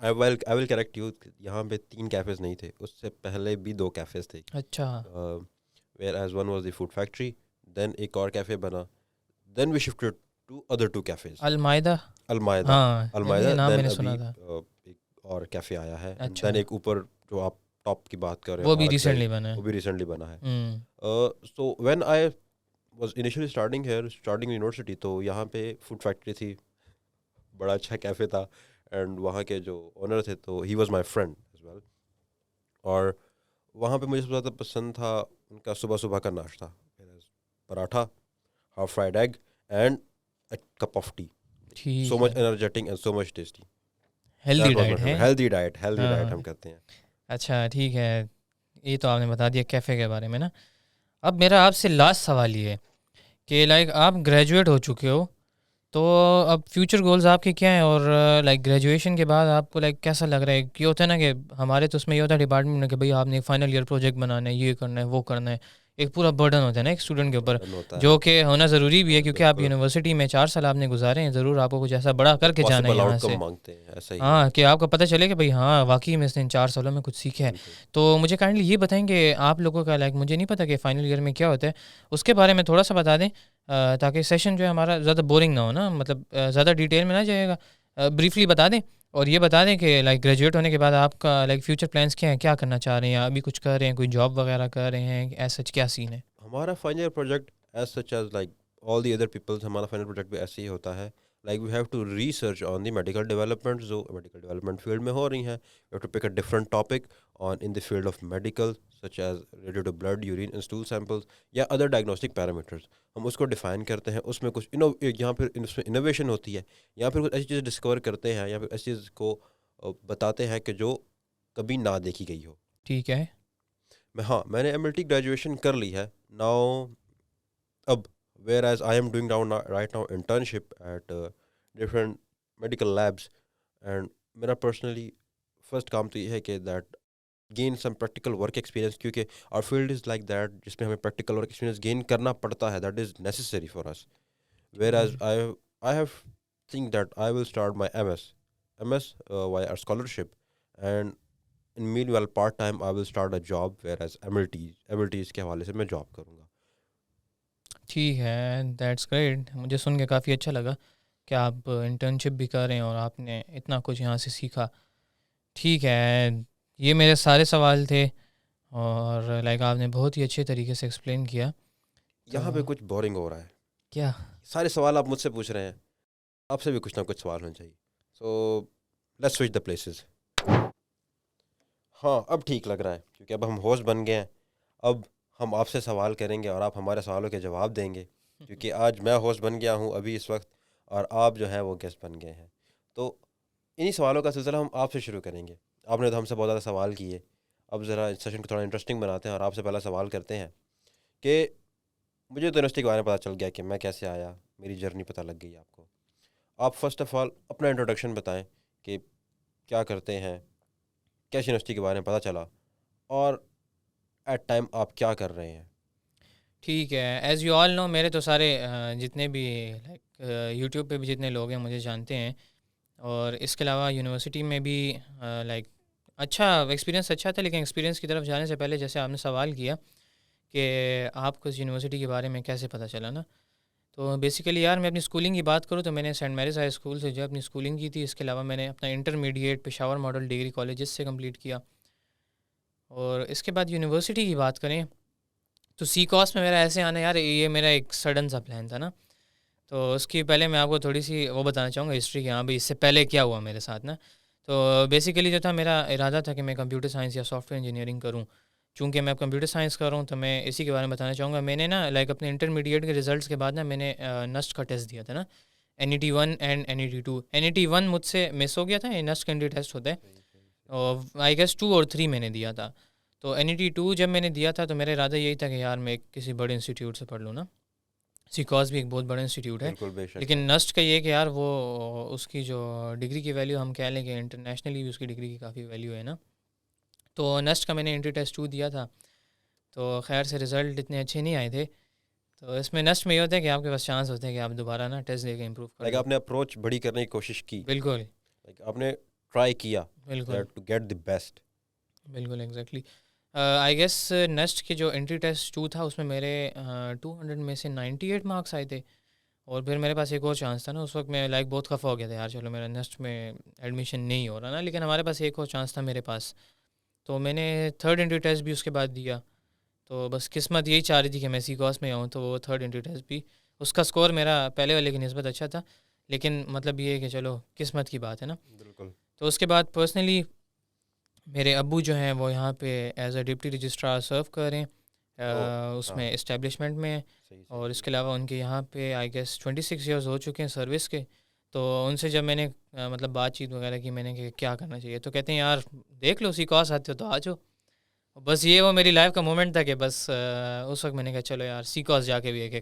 आई विल करेक्ट यू. यहाँ पे 3 कैफेज नहीं थे, उससे पहले भी 2 कैफेज थे. अच्छा। Where as one was the food factory, देन एक और कैफे बना, then we shifted to other 2 cafes. अलमायदा। अलमायदा. हाँ, ये अलमायदा, नाम देन मैंने अभी सुना था। एक और कैफे आया है. एंड अच्छा, देन एक ऊपर जो आप टॉप की बात कर रहे वो हो, भी आरक्साई, रिसेंटली बना है। वो भी रिसेंटली बना है. Hmm. So when I was initially starting university, तो यहाँ पे फूड फैक्ट्री थी, बड़ा अच्छा कैफे था. एंड वहाँ के जो ओनर थे तो he was my friend as well. और वहाँ पे मुझे सबसे ज़्यादा पसंद था उनका सुबह सुबह का नाश्ता. Paratha, half fried egg and a cup of T. ठीक सो है। Much energetic and so much tasty. Healthy that was my diet है। फेवरेट. हेल्दी डाइट हाँ। हम कहते हैं. अच्छा, ठीक है। ये तो आपने बता दिया कैफ़े के बारे में ना। अब मेरा आपसे लास्ट सवाल ये है कि लाइक आप ग्रेजुएट हो चुके हो, तो अब फ्यूचर गोल्स आपके क्या हैं? और लाइक ग्रेजुएशन के बाद आपको लाइक कैसा लग रहा है? कि होता है ना कि हमारे तो उसमें ये होता है डिपार्टमेंट में कि भाई आपने फाइनल ईयर प्रोजेक्ट बनाना है, ये करना है, वो करना है। एक पूरा बर्डन होता है ना एक स्टूडेंट के ऊपर, बर्डन होता जो है. कि होना ज़रूरी भी है, क्योंकि आप बिल्कुल. यूनिवर्सिटी में 4 साल आपने गुजारे हैं, ज़रूर आपको कुछ ऐसा बड़ा वो करके जाना है पॉसिबल यहाँ आउटकम से। मांगते हैं, ऐसा ही है. हाँ, कि आपको पता चले कि भाई हाँ, वाक़ई में इसने इन 4 सालों में कुछ सीखा है। बिल्कुल. तो मुझे काइंडली ये बताएँ कि आप लोगों का लाइक, मुझे नहीं पता कि फाइनल ईयर में क्या होता है, उसके बारे में थोड़ा-सा बता दें, ताकि सेशन जो है हमारा ज़्यादा बोरिंग ना हो ना, मतलब ज़्यादा डिटेल में ना जाइएगा। ब्रीफली बता दें, और ये बता दें कि लाइक ग्रेजुएट होने के बाद आपका लाइक फ्यूचर प्लान्स क्या हैं? क्या करना चाह रहे हैं? या अभी कुछ कर रहे हैं, कोई जॉब वगैरह कर रहे हैं? एज़ सच क्या सीन है? हमारा final year project as such as like all the other peoples, हमारा फाइनल प्रोजेक्ट भी ऐसे ही होता है. Like we have to research on the medical development जो मेडिकल डेवलपमेंट फील्ड में हो रही हैं. We have to pick a different topic on in the field of medical, such as related to blood, urine and stool samples या अदर डायग्नोस्टिक पैरामीटर्स. हम उसको डिफाइन करते हैं, उसमें कुछ यहाँ फिर इसमें इनोवेशन होती है, या फिर कुछ ऐसी चीज़ें डिस्कवर करते हैं, या फिर ऐसी चीज़ को बताते हैं कि जो कभी ना देखी गई हो. ठीक है। मैंने एमएलटी ग्रेजुएशन कर ली है नाउ. अब whereas I am doing right now internship at different medical labs. And मेरा personally first काम तो ये है कि that gain some practical work experience, क्योंकि our field is like that जिसमें हमें practical work experience gain करना पड़ता है, that is necessary for us. Whereas I have think that I will start my MS via our scholarship, and in meanwhile part time I will start a job, whereas MLTs के हवाले से मैं job करूँगा. ठीक है, दैट्स ग्रेट। मुझे सुन के काफ़ी अच्छा लगा कि आप इंटर्नशिप भी कर रहे हैं और आपने इतना कुछ यहाँ से सीखा। ठीक है, ये मेरे सारे सवाल थे और लाइक आपने बहुत ही अच्छे तरीके से एक्सप्लेन किया। तो यहाँ पे कुछ बोरिंग हो रहा है। क्या? सारे सवाल आप मुझसे पूछ रहे हैं, आपसे भी कुछ ना कुछ सवाल होने चाहिए। So let's switch the places. हाँ, अब ठीक लग रहा है क्योंकि अब हम होस्ट बन गए हैं। अब हम आपसे सवाल करेंगे और आप हमारे सवालों के जवाब देंगे, क्योंकि आज मैं होस्ट बन गया हूँ अभी इस वक्त, और आप जो है वो गेस्ट बन गए हैं। तो इन्हीं सवालों का सिलसिला हम आपसे शुरू करेंगे। आपने तो हमसे बहुत ज़्यादा सवाल किए, अब ज़रा इस सेशन को थोड़ा इंटरेस्टिंग बनाते हैं और आपसे पहला सवाल करते हैं कि मुझे तो यूनिवर्सिटी के बारे में पता चल गया कि मैं कैसे आया, मेरी जर्नी पता लग गई आपको। आप फर्स्ट ऑफ ऑल अपना इंट्रोडक्शन बताएं कि क्या करते हैं, कैसे यूनिवर्सिटी के बारे में पता चला, और एट टाइम आप क्या कर रहे हैं। ठीक है, एज़ यू ऑल नो मेरे तो सारे जितने भी लाइक यूट्यूब पे भी जितने लोग हैं मुझे जानते हैं, और इसके अलावा यूनिवर्सिटी में भी लाइक अच्छा एक्सपीरियंस अच्छा था। लेकिन एक्सपीरियंस की तरफ जाने से पहले जैसे आपने सवाल किया कि आपको इस यूनिवर्सिटी के बारे में कैसे पता चला ना, तो बेसिकली यार मैं अपनी स्कूलिंग की बात करूँ तो मैंने सेंट मैरीज हाई स्कूल से जो अपनी स्कूलिंग की थी। इसके अलावा मैंने अपना intermediate Peshawar model degree college से कंप्लीट किया। और इसके बाद यूनिवर्सिटी की बात करें तो सी कॉस में मेरा ऐसे आना यार, ये मेरा एक सडन सा प्लान था ना। तो उसकी पहले मैं आपको थोड़ी सी वो बताना चाहूँगा हिस्ट्री कि हाँ भाई इससे पहले क्या हुआ मेरे साथ ना। तो बेसिकली जो था मेरा इरादा था कि मैं कंप्यूटर साइंस या सॉफ्टवेयर इंजीनियरिंग करूँ। चूँकि मैं अब कंप्यूटर साइंस कर रहा हूँ तो मैं इसी के बारे में बताना चाहूँगा। मैंने ना लाइक अपने इंटरमीडिएट के रिजल्ट्स के बाद ना मैंने नस्ट का टेस्ट दिया था ना, NET 1 एंड NET 2। NET 1 मुझसे मिस हो गया था, ये नस्ट कैंडिडेट टेस्ट होता है, सही सही सही। और आई गेस 2 और 3 मैंने दिया था। तो NET 2 जब मैंने दिया था तो मेरा इरादा यही था कि यार मैं किसी बड़े इंस्टीट्यूट से पढ़ लूँ ना। सिकॉस भी एक बहुत बड़ा इंस्टीट्यूट है। बिल्कुल बेशक लेकिन है। नस्ट का ये है कि यार वो उसकी जो डिग्री की वैल्यू हम कह लें कि इंटरनेशनली भी उसकी डिग्री की काफ़ी वैल्यू है ना। तो नस्ट का मैंने एंट्री टेस्ट 2 दिया था। तो खैर से रिज़ल्ट इतने अच्छे नहीं आए थे। तो इसमें नस्ट में ये होता है कि आपके पास चांस होते हैं कि आप दोबारा ना टेस्ट दे के इम्प्रूव कर लाइक लो। आपने अप्रोच बड़ी करने की कोशिश की, बिल्कुल लाइक आपने ट्राई किया बिल्कुल that to get the best. बिल्कुल एग्जैक्टली। आई गेस नेस्ट के जो एंट्री टेस्ट 2 था उसमें मेरे 200 में से 98 मार्क्स आए थे। और फिर मेरे पास एक और चांस था ना, उस वक्त मैं लाइक बहुत खफा हो गया था यार, चलो मेरा नेक्स्ट में एडमिशन नहीं हो रहा ना, लेकिन हमारे पास एक और चांस था मेरे पास। तो मैंने थर्ड एंट्री टेस्ट भी उसके बाद दिया। तो बस किस्मत यही चाह रही थी कि मैं सी कॉस में आऊँ, तो वो थर्ड एंट्री टेस्ट भी उसका स्कोर मेरा पहले वाले की निस्बत अच्छा था। लेकिन मतलब ये है कि चलो किस्मत की बात है ना। बिल्कुल। तो उसके बाद पर्सनली मेरे अब्बू जो हैं वो यहाँ पे एज अ डिप्टी रजिस्ट्रार सर्व कर रहे हैं, ओ, हाँ, उसमें इस्टेब्लिशमेंट में। सही सही और सही। इसके अलावा उनके यहाँ पे आई गेस 26 ईयर्स हो चुके हैं सर्विस के। तो उनसे जब मैंने मतलब बातचीत वगैरह की मैंने कि क्या करना चाहिए, तो कहते हैं यार देख लो सी कॉस आते हो तो आ जाओ। बस ये वो मेरी लाइफ का मोमेंट था कि बस उस वक्त मैंने कहा चलो यार सी कॉस जाके भी एक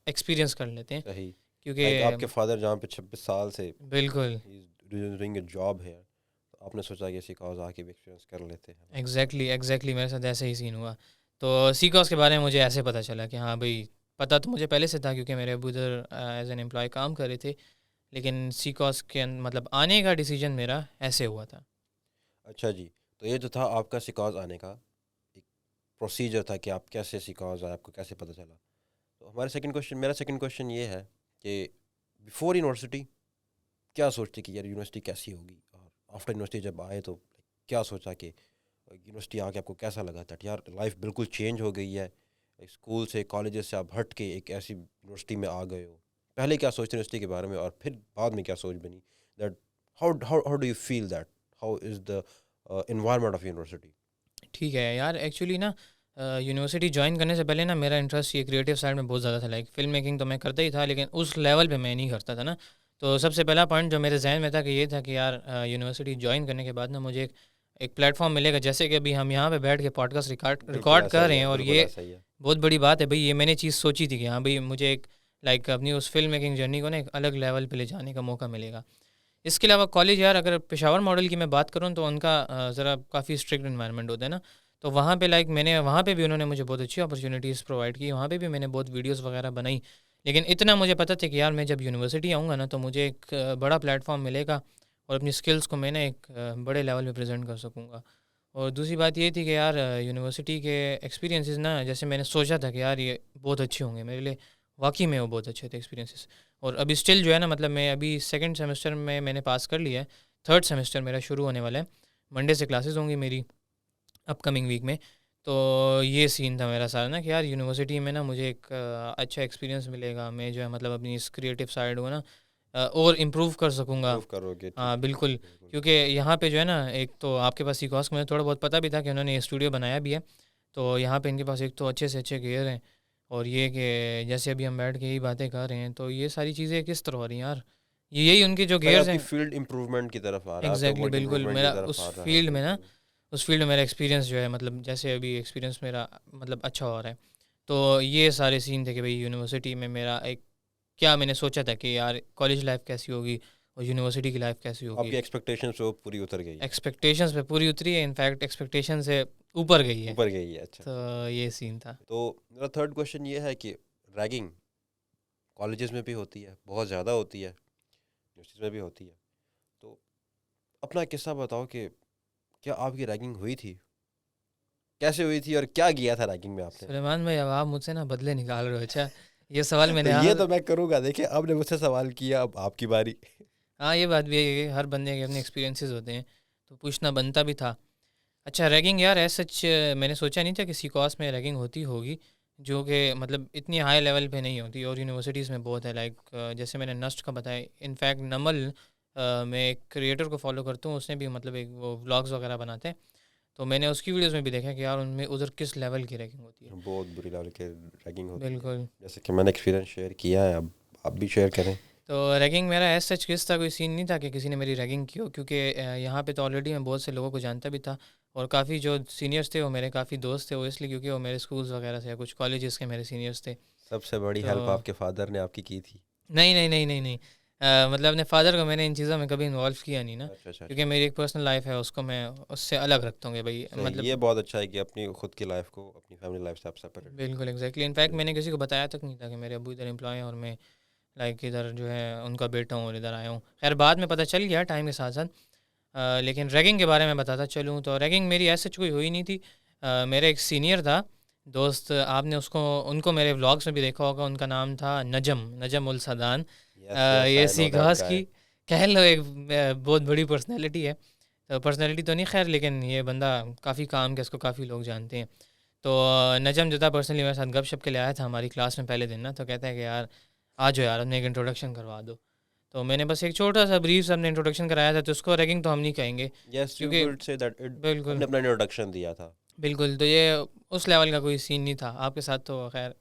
एक्सपीरियंस कर लेते हैं। सही। लाइक आपके क्योंकि फादर जहाँ पे 26 साल से बिल्कुल डूइंग अ जॉब है, तो आपने सोचा कि इसी कॉज आके भी एक्सपीरियंस कर लेते हैं। एग्जैक्टली मेरे साथ ऐसे ही सीन हुआ। तो सी कॉस के बारे में मुझे ऐसे पता चला कि हाँ भाई, पता तो मुझे पहले से था क्योंकि मेरे अबू इधर एज एन एम्प्लॉय काम कर रहे थे। लेकिन सी कॉस के मतलब आने का डिसीजन मेरा ऐसे हुआ था। अच्छा जी, तो ये जो था आपका सिकॉज आने का एक प्रोसीजर था कि आप कैसे सिकॉज आए, आपको कैसे पता चला। तो मेरा सेकंड क्वेश्चन ये है कि बिफोर यूनिवर्सिटी क्या सोचते कि यार यूनिवर्सिटी कैसी होगी, और आफ्टर यूनिवर्सिटी जब आए तो क्या सोचा कि यूनिवर्सिटी आके आपको कैसा लगा था यार लाइफ बिल्कुल चेंज हो गई है, स्कूल से कॉलेजेस से आप हट के एक ऐसी यूनिवर्सिटी में आ गए हो। पहले क्या सोचते यूनिवर्सिटी के बारे में, और फिर बाद में क्या सोच बनी that how how how do you feel that how is the environment of university. ठीक है यार, एक्चुअली ना यूनिवर्सिटी ज्वाइन करने से पहले ना मेरा इंटरेस्ट ये क्रिएटिव साइड में बहुत ज़्यादा था। लाइक फिल्म मेकिंग तो मैं करता ही था लेकिन उस लेवल पे मैं नहीं करता था ना। तो सबसे पहला पॉइंट जो मेरे जहन में था कि ये था कि यार यूनिवर्सिटी ज्वाइन करने के बाद ना मुझे एक प्लेटफॉर्म मिलेगा, जैसे कि अभी हम यहाँ पे बैठ के पॉडकास्ट रिकॉर्ड बिल्कुल रिकॉर्ड ऐसा कर ही रहे है, हैं, और बिल्कुल ये ऐसा ही है। बहुत बड़ी बात है भाई। ये मैंने चीज़ सोची थी कि हाँ भाई मुझे एक लाइक अपनी उस फिल्म मेकिंग जर्नी को ना एक अलग लेवल पे ले जाने का मौका मिलेगा। इसके अलावा कॉलेज यार, अगर पेशावर मॉडल की मैं बात करूँ तो उनका ज़रा काफ़ी स्ट्रिक्ट इन्वायरमेंट होता है ना। तो वहाँ पे लाइक मैंने वहाँ पे भी उन्होंने मुझे बहुत अच्छी अपॉर्चुनिटीज़ प्रोवाइड की, वहाँ पे भी मैंने बहुत वीडियोस वगैरह बनाई। लेकिन इतना मुझे पता था कि यार मैं जब यूनिवर्सिटी आऊँगा ना तो मुझे एक बड़ा प्लेटफॉर्म मिलेगा और अपनी स्किल्स को मैं ना एक बड़े लेवल पे प्रेजेंट कर सकूँगा। और दूसरी बात ये थी कि यार यूनिवर्सिटी के एक्सपीरियंसेस ना, जैसे मैंने सोचा था कि यार ये बहुत अच्छे होंगे मेरे लिए, वाकई में वो बहुत अच्छे थे एक्सपीरियंसेस। और अभी स्टिल जो है ना, मतलब मैं अभी सेकंड सेमेस्टर में मैंने पास कर लिया है, थर्ड सेमेस्टर मेरा शुरू होने वाला है। मंडे से क्लासेस होंगी मेरी अपकमिंग वीक में। तो ये सीन था मेरा सारा ना कि यार यूनिवर्सिटी में ना मुझे एक अच्छा एक्सपीरियंस मिलेगा, मैं जो है मतलब अपनी इस क्रिएटिव साइड को ना और इम्प्रूव कर सकूँगा। प्रूव करोगे, ठीक हाँ है, बिल्कुल, बिल्कुल। क्योंकि यहाँ पे जो है ना, एक तो आपके पास सीकॉस को मुझे थोड़ा बहुत पता भी था कि उन्होंने ये स्टूडियो बनाया भी है। तो यहाँ पे इनके पास एक तो अच्छे से अच्छे गियर हैं, और ये कि जैसे अभी हम बैठ के यही बातें कर रहे हैं, तो ये सारी चीज़ें किस तरह हो रही हैं यार, ये यही उनके जो भाई गियर्स आपकी हैं। फील्ड इम्प्रूवमेंट की तरफ आ रहा है, आपका एग्जैक्टली वर्क बिल्कुल, इम्प्रूवमेंट की मेरा तरफ उस आ रहा है, फील्ड में ना, बिल्कुल। उस फील्ड में मेरा एक्सपीरियंस जो है मतलब जैसे अभी एक्सपीरियंस मेरा मतलब अच्छा हो रहा है। तो ये सारे सीन थे कि भाई यूनिवर्सिटी में मेरा एक, क्या मैंने सोचा था कि यार कॉलेज लाइफ कैसी होगी और यूनिवर्सिटी की लाइफ कैसी होगी। आपकी एक्सपेक्टेशंस वो पूरी उतर गई है, एक्सपेक्टेशंस पे पूरी उतरी है, इनफैक्ट एक्सपेक्टेशन से ऊपर गई है। ऊपर गई है, अच्छा। तो ये सीन था। तो मेरा थर्ड क्वेश्चन ये है कि रैगिंग कॉलेजेस में भी होती है, बहुत ज़्यादा होती है, यूनिवर्सिटीज में भी होती है। तो अपना एक किस्सा बताओ कि क्या आपकी रैगिंग हुई थी, कैसे हुई थी और क्या किया था रैगिंग में आपने? सुलेमान भाई, अब आप मुझसे ना बदले निकाल रहे हो। अच्छा, ये सवाल तो मैंने ये हाँ, तो मैं करूँगा, देखिए आपने मुझसे सवाल किया, अब आपकी बारी। हाँ ये बात भी है कि हर बंदे के अपने एक्सपीरियंसेस होते हैं, तो पूछना बनता भी था। अच्छा रैगिंग यार, ऐसा सच मैंने सोचा नहीं था कि सीकॉस में रैगिंग होती होगी, जो कि मतलब इतनी हाई लेवल पे नहीं होती, और यूनिवर्सिटीज़ में बहुत है। लाइक जैसे मैंने नस्ट का बताया, इनफैक्ट नमल मैं एक क्रिएटर को फॉलो करता हूँ, उसने भी मतलब एक वो व्लॉग्स वगैरह बनाते हैं, तो मैंने उसकी वीडियोस में भी देखा कि यार उनमें उधर किस लेवल की रैगिंग होती है। बहुत बुरी लेवल की रैगिंग होती है, बिल्कुल। जैसे कि मैंने एक्सपीरियंस शेयर किया है, अब आप भी शेयर करें। तो रैगिंग मेरा एज सच किस था, कोई सीन नहीं था कि किसी ने मेरी रैगिंग की हो, क्योंकि यहाँ पे तो ऑलरेडी मैं बहुत से लोगों को जानता भी था, और काफ़ी जो सीनियर्स थे वो मेरे काफ़ी दोस्त थे, वो इसलिए क्योंकि वो मेरे स्कूल्स वगैरह से या कुछ कॉलेजेस के मेरे सीनियर्स थे। सबसे बड़ी तो हेल्प आपके फादर ने आपकी की थी। नहीं नहीं नहीं नहीं नहीं, मतलब अपने फादर को मैंने इन चीज़ों में कभी इन्वॉल्व किया नहीं ना, अच्छा, अच्छा, क्योंकि अच्छा। मेरी एक पर्सनल लाइफ है, उसको मैं उससे अलग रखता हूँ कि भाई सही, ये मतलब। बहुत अच्छा है कि अपनी खुद की लाइफ को अपनी फैमिली लाइफ से आप सेपरेट रखते बिल्कुल हैं। एग्जैक्टली, इनफैक्ट मैंने बिल्कुल। किसी को बताया तक नहीं था कि मेरे अबू इधर एम्प्लॉय हैं और मैं लाइक इधर जो है उनका बेटा हूँ और इधर आया हूँ। खैर बाद में पता चल गया टाइम के साथ साथ। लेकिन रैगिंग के बारे में बताता चलूँ तो रैगिंग मेरी ऐसे कोई हुई नहीं थी। मेरा एक सीनियर था दोस्त, आपने उसको उनको मेरे व्लॉग्स में भी देखा होगा, उनका नाम था नजम, नजम उल सदान। यस, यस, ये आई नो सी दैट घास की गाय। कह लो एक बहुत बड़ी पर्सनैलिटी है। तो पर्सनैलिटी तो नहीं खैर, लेकिन ये बंदा काफ़ी काम के, इसको काफ़ी लोग जानते हैं। तो नजम जो था पर्सनली मेरे साथ गपशप के लिए आया था हमारी क्लास में पहले दिन ना, तो कहता है कि यार आ जाओ यार, अपने एक इंट्रोडक्शन करवा दो। तो मैंने बस एक छोटा सा ब्रीफ से अपने इंट्रोडक्शन कराया था, तो उसको रैगिंग तो हम नहीं कहेंगे यस, यू क्योंकि कुड से दैट इट, बिल्कुल आपने अपना इंट्रोडक्शन दिया था। बिल्कुल, तो ये उस लेवल का कोई सीन नहीं था। आपके साथ तो खैर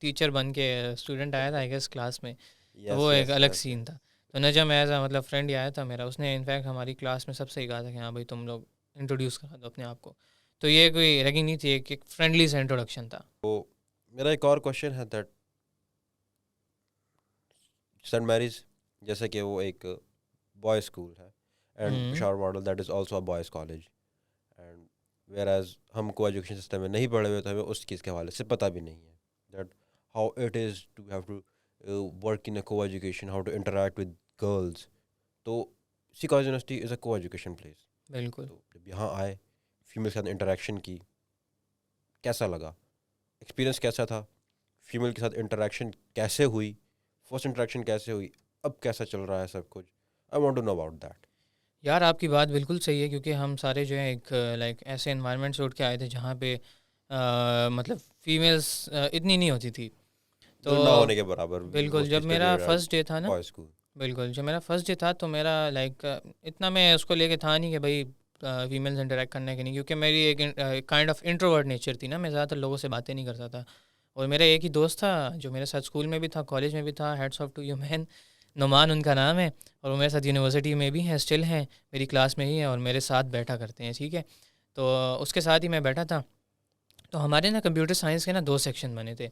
टीचर बन के स्टूडेंट आया था आई गेस क्लास में, तो यस, वो एक यस, अलग यस, सीन यस। था। तो नजम एज आ मतलब फ्रेंड ही आया था मेरा, उसने इनफैक्ट हमारी क्लास में सबसे ही कहा था कि हाँ भाई तुम लोग इंट्रोड्यूस करा दो अपने आप को। तो ये कोई रैगिंग नहीं थी, एक फ्रेंडली सा इंट्रोडक्शन था। तो मेरा एक और क्वेश्चन है दैट सेंट मैरीज, जैसे कि वो एक बॉयज़ स्कूल है, and hmm. Peshawar model that is also a boys college, and whereas हम को एजुकेशन सिस्टम में नहीं पढ़े हुए, तो हमें उस चीज़ के हवाले से पता भी नहीं है that how it is to have to work in a coeducation, how to interact with girls. तो सिकॉज यूनिवर्सिटी इज़ अ को एजुकेशन प्लेस। बिल्कुल। तो जब यहाँ आए, फीमेल के साथ इंटरेक्शन की, कैसा लगा, एक्सपीरियंस कैसा था, फीमेल के साथ इंटरेक्शन कैसे हुई, फर्स्ट इंटरेक्शन कैसे हुई, अब कैसा चल रहा है सब कुछ, I want to know about that. यार आपकी बात बिल्कुल सही है, क्योंकि हम सारे जो है एक लाइक ऐसे इन्वायरमेंट से उठ के आए थे जहाँ पे मतलब फीमेल्स इतनी नहीं होती थी। तो जो ना होने के बराबर, बिल्कुल, मोस्टली जब मेरा स्टडीड एट फर्स्ट डे था ना, बॉयज स्कूल। बिल्कुल जब मेरा फर्स्ट डे था तो मेरा लाइक इतना मैं उसको लेके था नहीं कि भाई फीमेल से इंटरेक्ट करने के नहीं, क्योंकि मेरी एक काइंड ऑफ इंट्रोवर्ट नेचर थी ना, मैं ज़्यादातर लोगों से बातें नहीं करता था। और मेरा एक ही दोस्त था जो मेरे साथ स्कूल में भी था, कॉलेज में भी था, heads off to you man, Numan उनका नाम है, और वो मेरे साथ यूनिवर्सिटी में भी हैं, स्टिल हैं, मेरी क्लास में ही है और मेरे साथ बैठा करते हैं, ठीक है। तो उसके साथ ही मैं बैठा था। तो हमारे ना कंप्यूटर साइंस के ना दो सेक्शन बने थे।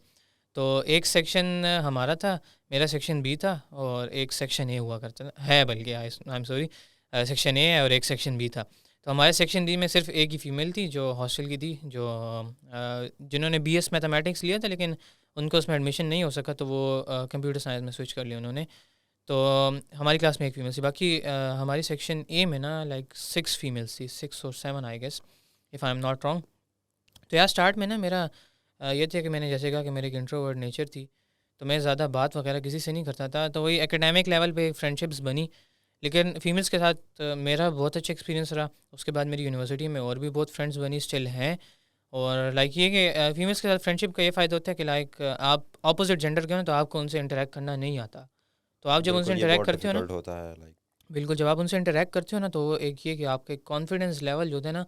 तो एक सेक्शन हमारा था, मेरा सेक्शन बी था, और एक सेक्शन ए हुआ करता था, है बल्कि I am sorry, section A है और एक सेक्शन बी था। तो हमारे सेक्शन डी में सिर्फ एक ही फ़ीमेल थी जो हॉस्टल की थी, जो जिन्होंने बीएस मैथमेटिक्स लिया था, लेकिन उनको उसमें एडमिशन नहीं हो सका, तो वो कंप्यूटर साइंस में स्विच कर लिया उन्होंने। तो हमारी क्लास में एक फ़ीमेल थी, बाकी हमारी सेक्शन ए में ना लाइक 6 फीमेल्स थी, 6 और 7 I guess, if I am not wrong. तो यार स्टार्ट में ना मेरा ये था कि मैंने जैसे कहा कि मेरी एक इंट्रोवर्ट नेचर थी, तो मैं ज़्यादा बात वगैरह किसी से नहीं करता था, तो वही एकेडमिक लेवल पे फ्रेंडशिप्स बनी। लेकिन फ़ीमेल्स के साथ मेरा बहुत अच्छा एक्सपीरियंस रहा। उसके बाद मेरी यूनिवर्सिटी में और भी बहुत फ्रेंड्स बनी, स्टिल हैं। और लाइक ये कि फीमेल्स के साथ फ्रेंडशिप का ये फ़ायदा होता है कि लाइक आप अपोजिट जेंडर के हो ना, तो आपको उनसे इंटरेक्ट करना नहीं आता। तो आप जब उनसे बिल्कुल, ये इंटरेक्ट बहुत करते हो ना, डिफिकल्ट होता है लाइक। बिल्कुल जब आप उनसे इंटरेक्ट करते हो ना, तो एक ये कि आपका कॉन्फिडेंस लेवल जो होता है ना,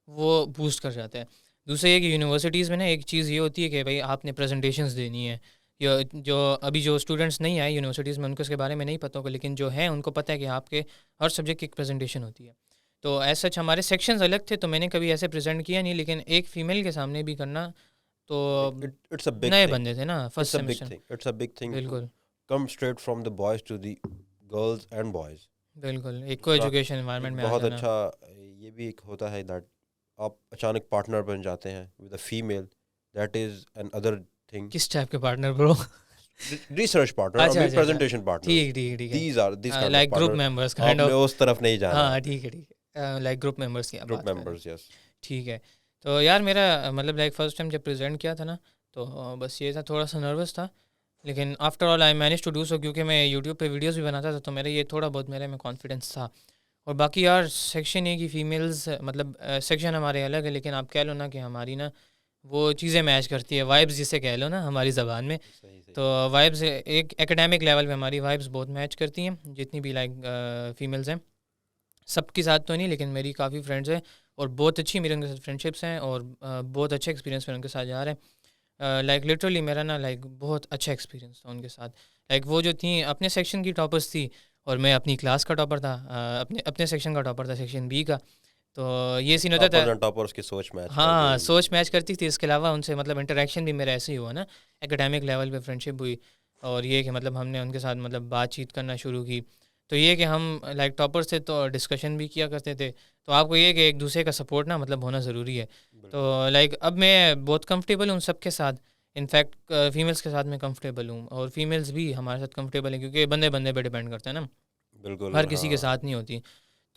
वो बूस्ट कर जाता है। दूसरा ये कि यूनिवर्सिटीज़ में ना एक चीज़ ये होती है कि भाई आपने प्रेजेंटेशंस देनी है, या जो अभी जो स्टूडेंट्स नहीं आए यूनिवर्सिटीज़ में उनको इसके बारे में नहीं पता होगा, लेकिन जो हैं उनको पता है कि आपके हर सब्जेक्ट की एक प्रेजेंटेशन होती है। तो एज सच हमारे सेक्शंस अलग थे, तो मैंने कभी ऐसे प्रेजेंट किया नहीं, लेकिन एक फ़ीमेल के सामने भी करना, तो लाइक इट्स अ बिग नए थिंग, बंदे थे ना it's first a big semester. Thing, it's a big thing to बिल्कुल, come straight from the boys to the girls and boys. बिल्कुल एक को दूसरा, एजुकेशन एनवायरनमेंट एक में आ बहुत जाना। अच्छा ये भी एक होता है दैट आप अचानक पार्टनर बन जाते हैं with a female, that is an other thing. किस टाइप के पार्टनर ब्रो? रिसर्च पार्टनर, आई अच्छा, मीन अच्छा, अच्छा। प्रेजेंटेशन पार्टनर, ठीक, ठीक, ठीक है। These are this kind of like group partner. Members kind आपने ऑफ। उस तरफ नहीं जाना, हाँ, ठीक है, ठीक है। लाइक ग्रुप मेंबर्स की आप ग्रुप बात कर रहे हैं। Members, yes. ठीक है। तो यार मेरा मतलब लाइक फर्स्ट टाइम जब प्रेज़ेंट किया था ना, तो बस ये था, थोड़ा-सा नर्वस था। लेकिन after all I manage to do so, क्योंकि मैं यूट्यूब पे वीडियोज़ भी बनाता था, तो मेरा ये थोड़ा बहुत मेरे में कॉन्फिडेंस था। और बाकी यार सेक्शन ए की फ़ीमेल्स मतलब सेक्शन हमारे अलग है, लेकिन आप कह लो ना कि हमारी ना वो चीज़ें मैच करती है, वाइब्स जिसे कह लो ना हमारी ज़बान में। सही सही। तो वाइब्स एक एकेडमिक लेवल पे हमारी वाइब्स बहुत मैच करती हैं, जितनी भी लाइक फ़ीमेल्स हैं। सबके साथ तो नहीं, लेकिन मेरी काफ़ी फ्रेंड्स हैं और बहुत अच्छी मेरी उनके साथ फ्रेंडशिप्स हैं, और बहुत अच्छे एक्सपीरियंस मेरे उनके साथ जा रहे हैं। लाइक लिटरली मेरा ना लाइक बहुत अच्छा एक्सपीरियंस था उनके साथ। लाइक वो जो थी अपने सेक्शन की टॉपर्स थी, और मैं अपनी क्लास का टॉपर था, अपने अपने सेक्शन का टॉपर था, सेक्शन बी का। तो ये सीन होता था। टॉपर्स एंड टॉपर्स की सोच मैच कर हाँ, गई। सोच मैच करती थी। इसके अलावा उनसे मतलब इंटरेक्शन भी मेरा ऐसे ही हुआ ना, एकेडमिक लेवल पे फ्रेंडशिप हुई। और ये कि मतलब हमने उनके साथ मतलब बातचीत करना शुरू की। तो ये कि हम लाइक टॉपर्स थे, तो डिस्कशन भी किया करते थे। तो आपको ये कि एक दूसरे का सपोर्ट ना मतलब होना ज़रूरी है। बिल्कुल। तो लाइक अब मैं बहुत कंफर्टेबल हूँ सबके साथ। इनफैक्ट फ़ीमेल्स के साथ मैं कंफर्टेबल हूँ, और फीमेल्स भी हमारे साथ कंफर्टेबल हैं, क्योंकि बंदे बंदे पे डिपेंड करता है ना, बिल्कुल, हर किसी के हाँ। साथ नहीं होती।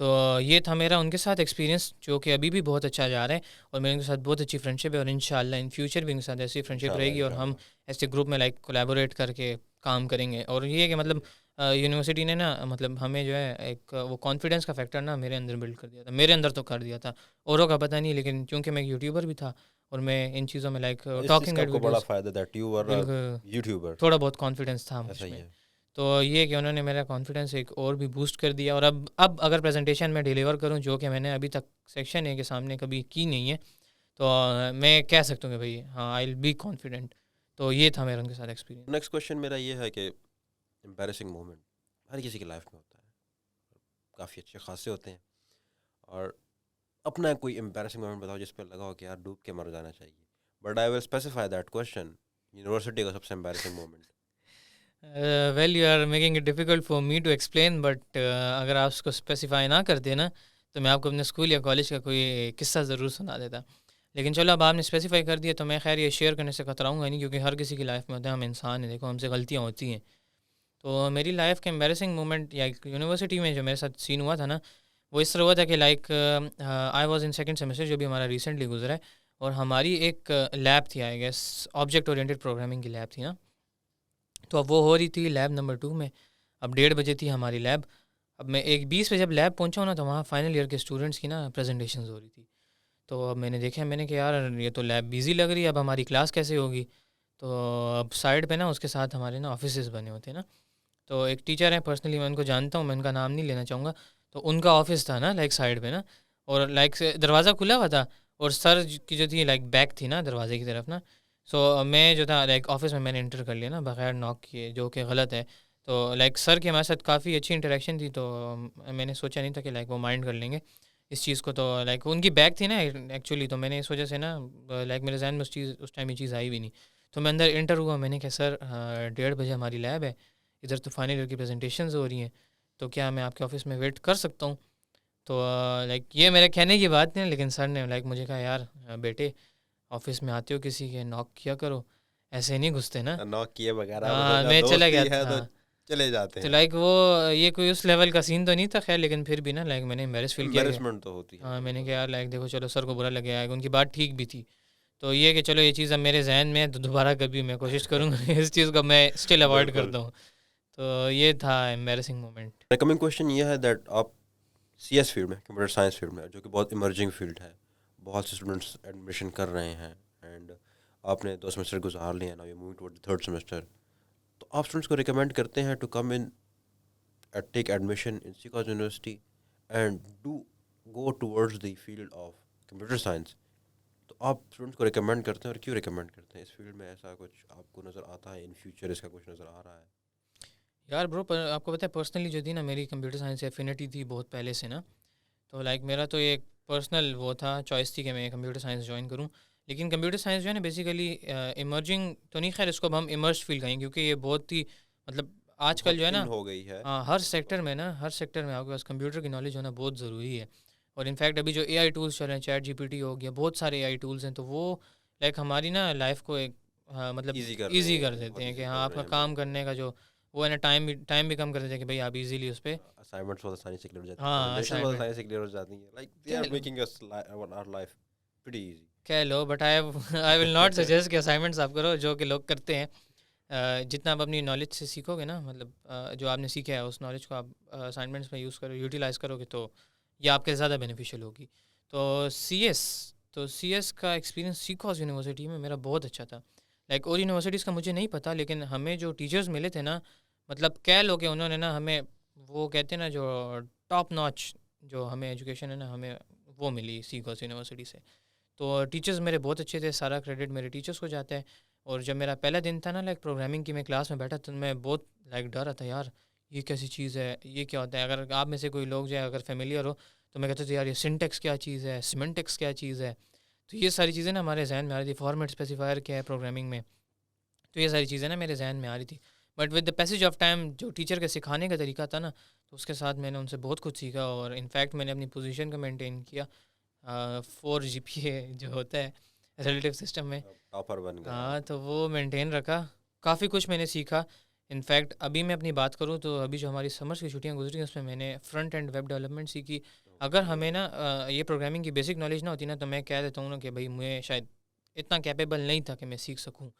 तो ये था मेरा उनके साथ एक्सपीरियंस, जो कि अभी भी बहुत अच्छा जा रहा है, और मेरे उनके साथ बहुत अच्छी फ्रेंडशिप है, और इंशाल्लाह इन फ्यूचर भी उनके साथ ऐसी फ्रेंडशिप इंशाल्लाह, रहेगी, और हम इंशाल्लाह। ऐसे ग्रुप में लाइक कोलैबोरेट करके काम करेंगे। और ये है कि मतलब यूनिवर्सिटी ने ना मतलब हमें जो है एक वो कॉन्फिडेंस का फैक्टर ना मेरे अंदर बिल्ड कर दिया था, मेरे अंदर तो कर दिया था, औरों का पता नहीं, लेकिन क्योंकि मैं एक यूट्यूबर भी था, और मैं इन चीज़ों में लाइक इस चीज़ टॉकिंग का हेड आपको बड़ा वीडियोज़, फ़ायदा दैट यू आर अ बिल्कुल यूट्यूबर। थोड़ा बहुत कॉन्फिडेंस था मुझ ऐसा ही में। है। तो ये कि उन्होंने मेरा कॉन्फिडेंस एक और भी बूस्ट कर दिया, और अब अगर प्रेजेंटेशन में डिलीवर करूं, जो कि मैंने अभी तक सेक्शन ए के सामने कभी की नहीं है, तो मैं कह सकता हूँ कि भाई हाँ, आई विल बी कॉन्फिडेंट। तो ये था मेरा उनके साथ एक्सपीरियंस। नेक्स्ट क्वेश्चन मेरा ये है कि एम्बैरेसिंग मोमेंट हर किसी की लाइफ में होता है, काफ़ी अच्छे खासे होते हैं, और अपना कोई एम्बैरेसिंग मोमेंट बताओ जिस पे लगा हो कि यार डूब के मर जाना चाहिए, but I will specify that question, university का सबसे embarrassing moment. Well you are making it difficult for me to explain, but अगर आप उसको स्पेसिफाई ना कर देना, तो मैं आपको अपने स्कूल या कॉलेज का कोई किस्सा ज़रूर सुना देता। लेकिन चलो, अब आपने स्पेसिफाई कर दिया, तो मैं खैर ये शेयर करने से कतराऊँगा नहीं, क्योंकि हर किसी की लाइफ में होता है, हम इंसान हैं, देखो हमसे गलतियाँ होती हैं। तो मेरी लाइफ के एम्बैरेसिंग मोमेंट या यूनिवर्सिटी में जो मेरे साथ सीन हुआ था ना, वो इस तरह हुआ था कि like I was in second semester, जो भी हमारा रिसेंटली गुजरा है, और हमारी एक लैब थी, I guess object oriented programming की लैब थी ना। तो अब वो हो रही थी लैब नंबर 2 में। अब 1:30 बजे थी हमारी लैब। अब मैं 1:20 पे जब लैब पहुंचा हूँ ना, तो वहाँ फाइनल ईयर के स्टूडेंट्स की ना प्रेजेंटेशंस हो रही थी। तो अब मैंने देखा, मैंने कि यार ये तो लैब बिज़ी लग रही है, अब हमारी क्लास कैसे होगी। तो अब साइड पे ना उसके साथ हमारे ना ऑफिसेज बने होते हैं ना। तो एक टीचर है, पर्सनली मैं उनको जानता हूँ, मैं उनका नाम नहीं लेना चाहूँगा। तो उनका ऑफिस था ना लाइक साइड पे ना, और लाइक से दरवाज़ा खुला हुआ था, और सर की जो थी लाइक बैक थी ना दरवाजे की तरफ ना। सो मैं जो था लाइक ऑफिस में मैंने इंटर कर लिया ना बगैर नॉक किए, जो कि गलत है। तो लाइक सर की हमारे साथ काफ़ी अच्छी इंटरेक्शन थी, तो मैंने सोचा नहीं था कि लाइक वो माइंड कर लेंगे इस चीज़ को। तो लाइक उनकी बैग थी ना एक्चुअली, तो मैंने इस वजह से ना लाइक मेरे जहन में उस टाइम ये चीज़ आई भी नहीं। तो मैं अंदर इंटर हुआ, मैंने कहा सर 1:30 बजे हमारी लैब है, इधर तो फाइनल ईयर की प्रेजेंटेशंस हो रही हैं, तो क्या मैं आपके ऑफिस में वेट कर सकता हूँ। तो लाइक ये मेरे कहने की बात नहीं है, लेकिन सर ने लाइक मुझे कहा यार बेटे, ऑफिस में आते हो किसी के, नॉक किया करो, ऐसे नहीं घुसते ना। नॉक किए बगैर आपने हाँ, सोचा मैं चला दोस्त ही गया है था। तो हाँ, चले जाते तो हैं। लाइक वो ये कोई उस लेवल का सीन तो नहीं था खैर, लेकिन फिर भी ना लाइक मैंने एम्बेरस फील किया कि एम्बैरेसमेंट तो होती है, हाँ, मैंने बिल्कुल। कहा यार लाइक देखो चलो, सर को बुरा लग गया, उनकी बात ठीक भी थी। तो ये कि चलो ये चीज़ अब मेरे जहन में है, तो दोबारा कभी मैं कोशिश करूँगा इस चीज़ को मैं स्टिल अवॉइड बिल्कुल। करता हूँ। तो ये था एम्बेरसिंग मोमेंट। कमिंग क्वेश्चन ये है दैट आप CS फील्ड में, कंप्यूटर साइंस फील्ड में, जो कि बहुत इमर्जिंग फील्ड है, बहुत से स्टूडेंट्स एडमिशन कर रहे हैं, एंड आपने 2 सेमेस्टर गुजार लिए, now you moving toward the third semester, तो आप स्टूडेंट्स को रिकमेंड करते हैं to come in take admission in सिकॉज university and do go towards the field of computer science, तो आप स्टूडेंट्स को रिकमेंड करते हैं और क्यों रिकमेंड करते हैं? इस फील्ड में ऐसा कुछ आपको नज़र आता है इन फ्यूचर, इसका कुछ नज़र आ रहा है? यार ब्रो, पर आपको पता है पर्सनली जो थी ना, मेरी कंप्यूटर साइंस से एफिनिटी थी बहुत पहले से ना। तो लाइक मेरा तो एक पर्सनल वो था, चॉइस थी कि मैं कंप्यूटर साइंस ज्वाइन करूँ। लेकिन कंप्यूटर साइंस जो है ना बेसिकली इमर्जिंग तो नहीं, खैर इसको अब हम इमर्ज फील्ड कहेंगे, क्योंकि ये बहुत ही मतलब आजकल बहुत जो है ना, इन हो गई है। हाँ, हर सेक्टर में ना, हर सेक्टर में आपके पास कंप्यूटर की नॉलेज होना बहुत ज़रूरी है। और इनफैक्ट अभी जो AI टूल्स चल रहे हैं, चैट GPT हो गया, बहुत सारे AI टूल्स हैं, तो वो लाइक हमारी ना लाइफ को एक, हाँ, मतलब ईज़ी कर रहे ईजी कर हैं, देते बहुत हैं कि ईज़ी हाँ कर रहे आपका हैं, काम बिल्कुल। करने का जो वो है ना, टाइम भी कम कर देते हैं कि भाई आप इजीली उस पर, असाइनमेंट्स बहुत आसानी से क्लियर हो जाती है, हाँ, प्रेजेंटेशंस बहुत असाइनमेंट आसानी से क्लियर हो जाती हैं, लाइक दे कह आर लो, making us our life pretty easy. कह लो, but I I will not suggest कि असाइनमेंट्स आप करो जो कि लोग करते हैं। जितना आप अपनी नॉलेज से सीखोगे ना, मतलब जो आपने सीखा है उस नॉलेज को आप असाइनमेंट्स में यूज़ करो, यूटिलाइज़ करोगे, तो ये आपके ज़्यादा बेनिफिशियल होगी। तो CS का एक्सपीरियंस सीखॉस यूनिवर्सिटी में मेरा बहुत अच्छा था। लाइक और यूनिवर्सिटीज़ का मुझे नहीं पता, लेकिन हमें जो टीचर्स मिले थे ना, मतलब कह लो कि उन्होंने ना हमें, वो कहते हैं ना, जो टॉप नॉच जो हमें एजुकेशन है ना, हमें वो मिली सीखॉस यूनिवर्सिटी से। तो टीचर्स मेरे बहुत अच्छे थे, सारा क्रेडिट मेरे टीचर्स को जाता है। और जब मेरा पहला दिन था ना लाइक प्रोग्रामिंग की, मैं क्लास में बैठा तो मैं बहुत लाइक डर रहा था यार, ये कैसी चीज़ है, ये क्या होता है। अगर आप में से कोई लोग जो है अगर फेमिलियर हो, तो मैं कहता था यार ये सिंटेक्स क्या चीज़ है, सिमेंटेक्स क्या चीज़ है। तो ये सारी चीज़ें ना हमारे जहन में आ रही थी, फॉर्मेट स्पेसिफायर क्या है प्रोग्रामिंग में, तो ये सारी चीज़ें ना मेरे जहन में आ रही थी। But with the passage of time जो टीचर के सिखाने का तरीका था ना, तो उसके साथ मैंने उनसे बहुत कुछ सीखा, और इनफैक्ट मैंने अपनी पोजीशन को मेंटेन किया। 4 GPA जो होता है रिलेटिव सिस्टम में, टॉपर बन गए आप। हाँ, तो वो मेंटेन रखा। काफ़ी कुछ मैंने सीखा। इनफैक्ट अभी मैं अपनी बात करूँ तो अभी जो हमारी समर्स की छुट्टियां गुजरी उसमें मैंने फ्रंट एंड वेब डेवलपमेंट सीखी। अगर ओके। हमें ना ये प्रोग्रामिंग की बेसिक नॉलेज ना होती ना, तो मैं कह देता हूँ ना कि भाई मैं शायद इतना कैपेबल नहीं था कि मैं सीख सकूँ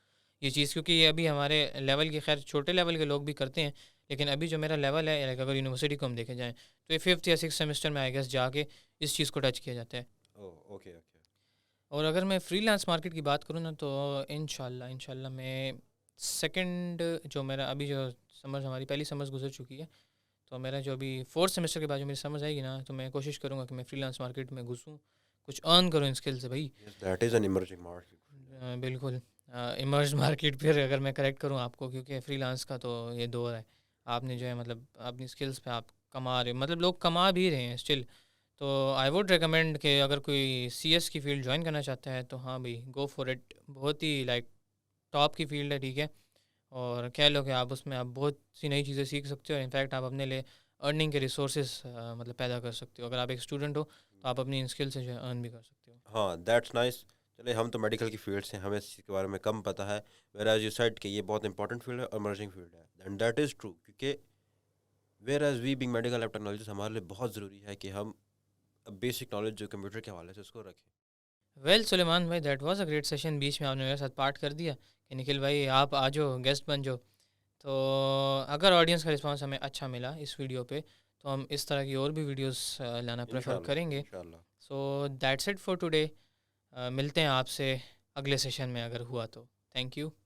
ये चीज़, क्योंकि ये अभी हमारे लेवल के, खैर छोटे लेवल के लोग भी करते हैं, लेकिन अभी जो मेरा लेवल है, like अगर यूनिवर्सिटी को हम देखे जाएँ, तो ये 5th या 6th सेमेस्टर में आई गेस जाके इस चीज़ को टच किया जाता है। ओह, ओके, ओके। और अगर मैं फ्रीलांस मार्केट की बात करूँ ना, तो इंशाल्लाह मैं सेकंड, जो मेरा अभी जो समर्स, हमारी पहली समर्स गुजर चुकी है, तो मेरा जो अभी 4th सेमेस्टर के बाद जो मेरी समझ आएगी ना, तो मैं कोशिश करूँगा कि मैं फ्रीलांस मार्केट में घुसूँ, कुछ अर्न करूँ इन स्किल से भाई। Yes, that is an emerging market. बिल्कुल, इमर्ज मार्केट फिर अगर मैं करेक्ट करूँ आपको, क्योंकि फ्रीलांस का तो ये दौर है, आपने जो है मतलब अपनी स्किल्स पे आप कमा रहे, मतलब लोग कमा भी रहे हैं स्टिल। तो आई वुड रिकमेंड कि अगर कोई CS की फील्ड ज्वाइन करना चाहता है, तो हाँ भाई, गो फॉर इट। बहुत ही लाइक टॉप की फील्ड है, ठीक है। और कह लो कि आप उसमें आप बहुत सी नई चीज़ें सीख सकते हो, इनफैक्ट आप अपने लिए अर्निंग के रिसोर्सेज मतलब पैदा कर सकते हो। अगर आप एक स्टूडेंट हो तो आप अपनी इन स्किल से जो है अर्न भी कर सकते हो। हाँ, दैट्स नाइस। चलिए, हम तो मेडिकल की फील्ड से, हमें इस चीज़ के बारे में कम पता है, वेयर एज यू सेड कि ये बहुत इंपॉर्टेंट फील्ड है, इमर्जिंग फील्ड है, एंड दैट इज़ ट्रू, क्योंकि whereas we being medical lab technologist, हमारे लिए बहुत ज़रूरी है कि हम बेसिक नॉलेज जो कंप्यूटर के हवाले से उसको रखें। वेल सुलेमान भाई, that was a great session. बीच में आपने मेरे साथ पार्ट कर दिया कि निखिल भाई आप आ जाओ, गेस्ट बन जाओ। तो अगर ऑडियंस का रिस्पांस हमें अच्छा मिला इस वीडियो पे, तो हम इस तरह की और भी वीडियोस लाना प्रेफर इंशाल्लाह, करेंगे। इंशाल्लाह। So that's it for today. मिलते हैं आपसे अगले सेशन में अगर हुआ तो। Thank you.